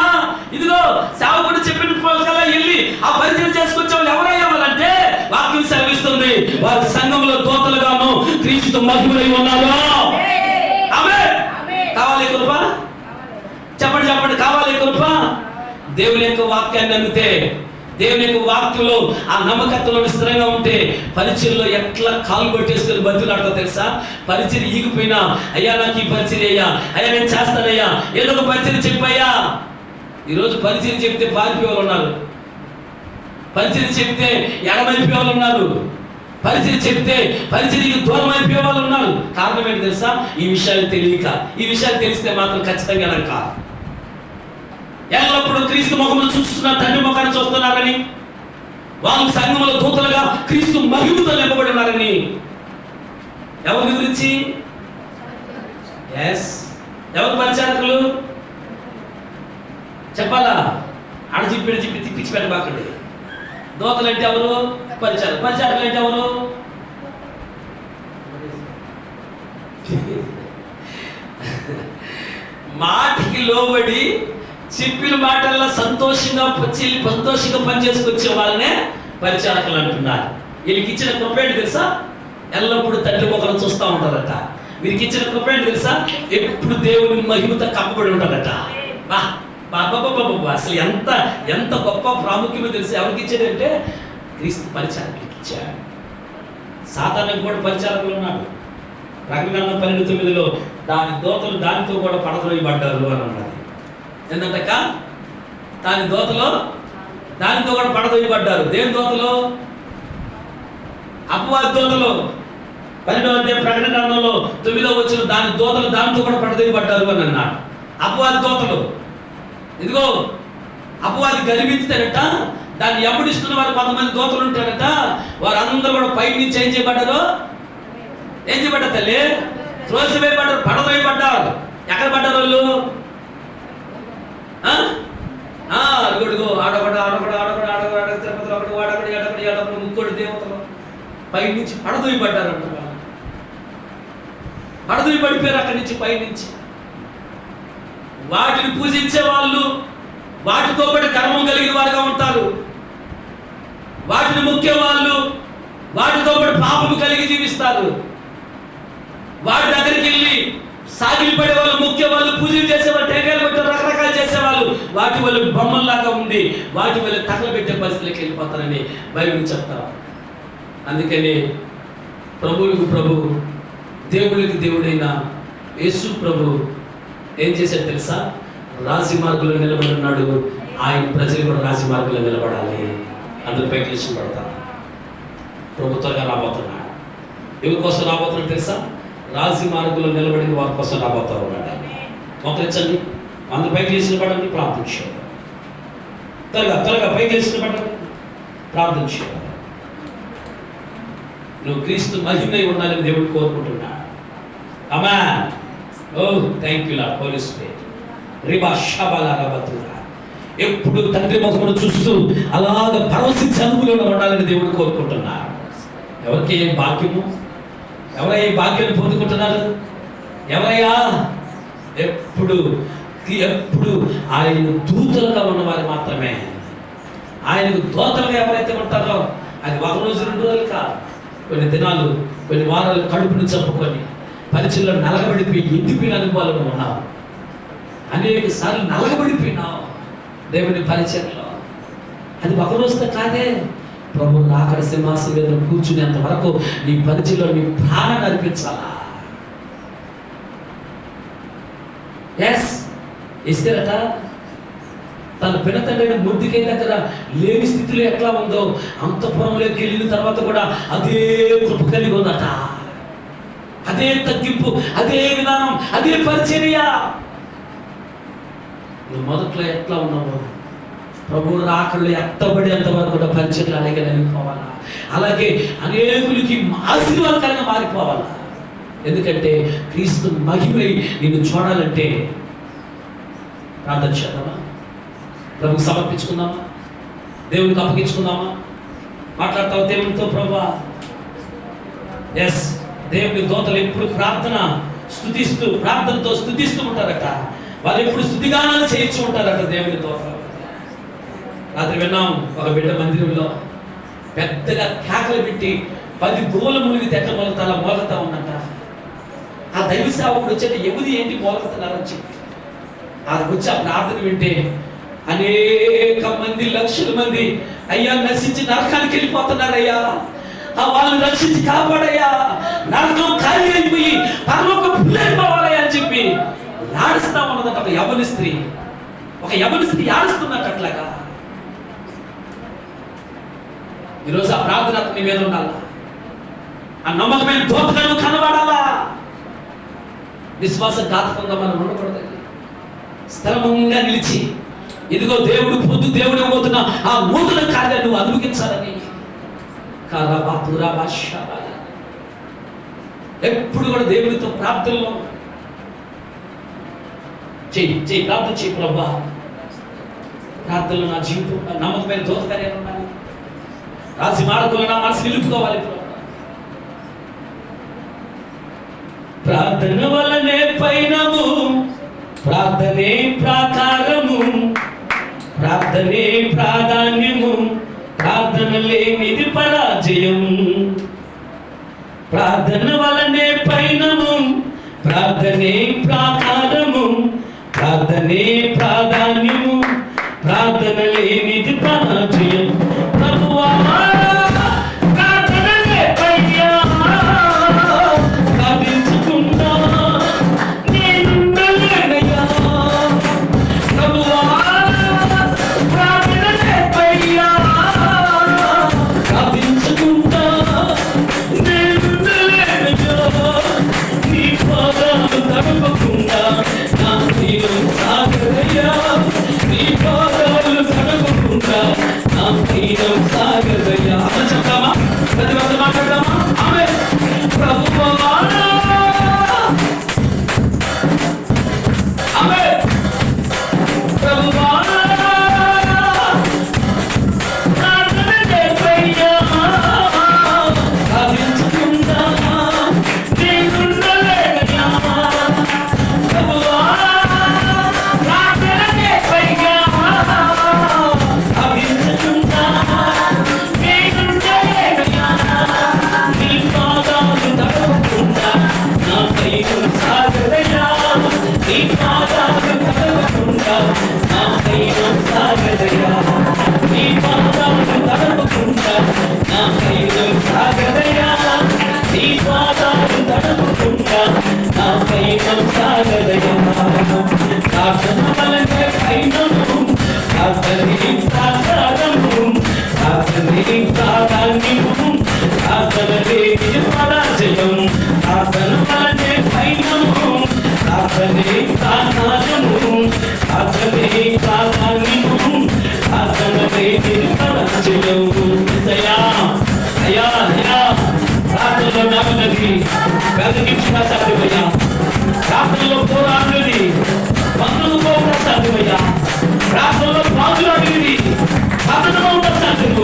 ఇదిగో సేవకుడు చెప్పిన కల్లా వెళ్ళి ఆ పరిచయం చేసుకొచ్చే వాళ్ళు ఎవరయ్యా వాళ్ళంటే వాక్యం సెలవిస్తుంది, వారి సంఘంలో దూతలుగాను క్రీస్తు మహిమనై ఉన్నారు. కావాలి కృప? చెప్పండి చెప్పండి, కావాలి కృప? దేవుని యొక్క వాక్యాన్ని నమ్మితే, దేవుని యొక్క వాక్యంలో ఆ నమ్మకత్వంలో స్థిరంగా ఉంటే పరిచయంలో ఎట్లా కాలు కొట్టేసుకొని బతులాడతా తెలుసా? పరిచయం ఈగిపోయినా, అయ్యా నాకు ఈ పరిచయం అయ్యా, అయ్యా నేను చేస్తానయ్యా, ఏదో ఒక పరిచయం చెప్పయ్యా. ఈరోజు పరిచయం చెప్తే పారిపోయే వాళ్ళు ఉన్నారు, పరిచయం చెప్తే ఎడమైపోయే వాళ్ళు ఉన్నారు, పరిచయం చెప్తే పరిచర్యకి దూరం అయిపోయే వాళ్ళు ఉన్నారు. కారణం ఏంటి తెలుసా? ఈ విషయాలు తెలియక. ఈ విషయాలు తెలిస్తే మాత్రం ఖచ్చితంగా అనక ఎల్లప్పుడూ క్రీస్తు ముఖమును చూస్తున్నారు, తండ్రి ముఖాన్ని చూస్తున్నారని, వాళ్ళు సంఘములో దూతలుగా క్రీస్తు మహిమతో నింపబడి ఉన్నారని. ఎవరి గురించి? ఎవరు పరిచారకులు చెప్పాలా? ఆడ చెప్పి తిప్పించి పెట్టబాకండి. దూతలు అంటే ఎవరు? పరిచారకులు అంటే ఎవరు? మాటికి లోబడి చెప్పిన మాటల్లో సంతోషంగా పని చేసుకొచ్చే వాళ్ళనే పరిచారకులు అంటున్నారు. వీళ్ళకి ఇచ్చిన కృప ఏంటి తెలుసా? ఎల్లప్పుడూ తండ్రి ముఖం చూస్తూ ఉంటారట. వీరికి ఇచ్చిన కృప ఏంటి తెలుసా? ఎప్పుడు దేవుని మహిమతో కప్పబడి ఉంటారట. అసలు ఎంత గొప్ప ప్రాముఖ్యమో తెలుసు. ఎవరికి ఇచ్చాడంటే క్రీస్తు పరిచారకులకి ఇచ్చాడు. సాతానికి కూడా పరిచారకులు ఉన్నాడు. ప్రకటన 12:9 దాని దూతలు దానితో కూడా పడద్రోయబడ్డారు అని ఉన్నది. ఏంటంటక్క? దాని దూతలు దానితో కూడా పడద్రోయబడ్డారు. దేని దూతలు? అపవాది దూతలు. 12వ అధ్యాయం ప్రకటన గ్రంథంలో 9వ వచనం దాని దూతలు దానితో కూడా పడద్రోయబడ్డారు అని అన్నాడు. అపవాది దూతలు. ఇదిగో అపవాది గర్వించాడట, దాన్ని ఎమ్మడిస్తున్న వారు కొంతమంది దూతలు ఉంటారట. వారందరూ కూడా పై నుంచి ఏం చేయబడ్డారు? ఏం చేయబడ్డారు తల్లి? త్రోసివేయబడ్డారు, పడద్రోయబడ్డారు. ఎక్కడ పడ్డారు వాళ్ళు? అడుగుడుగు తిరుపతిలో ఒకటి వాడకడు ముక్కోడు దేవతలు పై నుంచి పడద్రోయబడ్డారంట. పడద్రోయబడిపోయారు అక్కడి నుంచి పై నుంచి. వాటిని పూజించే వాళ్ళు వాటితో పాటు కర్మం కలిగిన వారుగా ఉంటారు. వాటిని ముఖ్య వాళ్ళు వాటితో పాటు పాపము కలిగి జీవిస్తారు. వాటి దగ్గరికి వెళ్ళి సాగిలి పడే వాళ్ళు, ముఖ్య వాళ్ళు, పూజలు చేసేవాళ్ళు, టేకాయలు పెట్టే రకరకాలు చేసేవాళ్ళు వాటి వాళ్ళు బొమ్మల్లాగా ఉండి వాటి వల్ల తగలబెట్టే పరిస్థితికి వెళ్ళిపోతారని బైబిల్ చెప్తారు. అందుకని ప్రభువులకు ప్రభు, దేవుడికి దేవుడైన యేసు ప్రభు ఏం చేశాడు తెలుసా? రాజమార్గంలో నిలబడి ఉన్నాడు. ఆయన ప్రజలు కూడా రాజమార్గంలో నిలబడాలి. అందరూ పైకి పడతారు. ప్రభుత్వంగా రాబోతున్నాడు. ఎవరి కోసం రాబోతున్నాడు తెలుసా? రాజమార్గంలో నిలబడిన వారి కోసం రాబోతా ఉన్నాడు. మొక్కరించండి, అందరూ పైకి లేచిన పడండి, ప్రార్థించాడు. త్వరగా పైకి లేచిన పడండి, ప్రార్థించాడు. నువ్వు క్రీస్తు మహిమై ఉండాలని దేవుడు కోరుకుంటున్నాడు. ఆమేన్. Oh thank you Lord, Holy Spirit. రిబా షబలా రబతురా. ఎప్పుడు తండ్రి ముఖమును చూస్తూ అలాగ పరవశించే అనుభవంలో ఉండాలని దేవుడు కోరుకుంటున్నాడు. ఎవరికి ఏ భాగ్యము? ఎవరయ్యా ఈ భాగ్యాన్ని పొందుకుంటున్నారు? ఎవరయ్యా? ఎప్పుడు ఆయన దూతలుగా ఉన్నవారు మాత్రమే. ఆయనకు దూతలుగా ఎవరైతే ఉంటారో అది 1 రోజు 2 రోజులు కాదు, కొన్ని దినాలు, కొన్ని వారాలు కడుపును చంపుకొని పరిచయంలో నలగబడిపోయి ఎండిపోయిన అనుభవాలను ఉన్నావు. అనేక సార్లు నలగబడిపోయినావు దేవుని పరిచయంలో. అది ఒక రోజుతో కాదే, ప్రభు రాకడ సింహాసనం మీద కూర్చునేంత వరకు నీ పరిచయంలో నీ ప్రాణాన్ని అర్పించాలా. ఎస్ ఇస్తేరట తన పినతండ్రి ముద్దుకే దగ్గర లేని స్థితిలో ఎట్లా ఉందో అంతఃపురంలోకి వెళ్ళిన తర్వాత కూడా అదే కృప కలిగి ఉందట. అదే తగ్గింపు, అదే విధానం, అదే పరిచర్య. నువ్వు మొదట్లో ఎట్లా ఉన్నావు, ప్రభువు రాకళ్ళు ఎత్తబడేంత వరకు కూడా పరిచర్యలు అలాగే నలిగిపోవాలా. అలాగే అనేకులకి ఆశీర్వాదకరంగా మారిపోవాలా. ఎందుకంటే క్రీస్తు మహిమై నిన్ను చూడాలంటే ప్రార్థన చేద్దామా, ప్రభుకి సమర్పించుకుందామా, దేవునికి అప్పగించుకుందామా. మాట్లాడతావు దేవునితో, ప్రభువా. ఎస్, దేవుని దూతలు ఎప్పుడు ప్రార్థనతో స్తుతిస్తూ ఉంటారట. వాళ్ళు ఎప్పుడు స్తుతిగానాలు చేయించు ఉంటారట దేవుని దూతలు. రాత్రి విన్నాం, ఒక బిడ్డ మందిరంలో పెద్దగా కేకలు పెట్టి 10 గోల మునిగి ఎట్ల మొలతాలా మోగతా ఉందంట. ఆ దైవ సేవకుడు వచ్చేట ఎవరి ఏంటి మోగతున్నారని చెప్పి అది వచ్చి ఆ ప్రార్థన వింటే అనేక మంది, లక్షల మంది అయ్యా నశించి నరకానికి వెళ్ళిపోతున్నారయ్యా, వాళ్ళని రక్షించి కాపాడయ్యా, నరకం ఖాళీ అయిపోయి పరలోక పుల్లైపోవాలయ్యా అని చెప్పి ఆడిస్తా ఉన్నదట. ఒక యవన స్త్రీ ఆడిస్తున్నట్టు అట్లాగా. ఈరోజు ఆ ప్రార్థన నీ మీద ఉండాలా, ఆ నమ్మకమైన దోతలను కనబడాలా. విశ్వాసఘాతకంగా మనం ఉండకూడదు. స్థిరంగా నిలిచి ఇదిగో దేవుడు ఇవ్వబోతున్న ఆ నూతన కార్యాన్ని నువ్వు అనుభవించాలని ఎప్పుడు కూడా దేవునితో ప్రార్థనలో ప్రార్థన చేయి. ప్రభా, ప్రార్థనలో నా జీవితం నమ్మకమైన దోత కార్యాలు ఉండాలి. రాసి మార్గంలో నా మనసు నిలుపుకోవాలి. ప్రార్థన వలనే పైనము, ప్రార్థనే ప్రాకారము, ప్రార్థనే ప్రాధాన్యము, ప్రార్థన లేనిది పరాజయం. ప్రార్థన వలనే పైనము, ప్రార్థనే ప్రాకారము, ప్రార్థనే ప్రాధాన్యము, ప్రార్థన లేనిది పరాజయం. ప్రభువా ప్రార్థనలో పోరాడినది మందులు పోకుండా సాధ్యమయ్యా. ప్రార్థనలో పాదులాడినది సాధ్యము.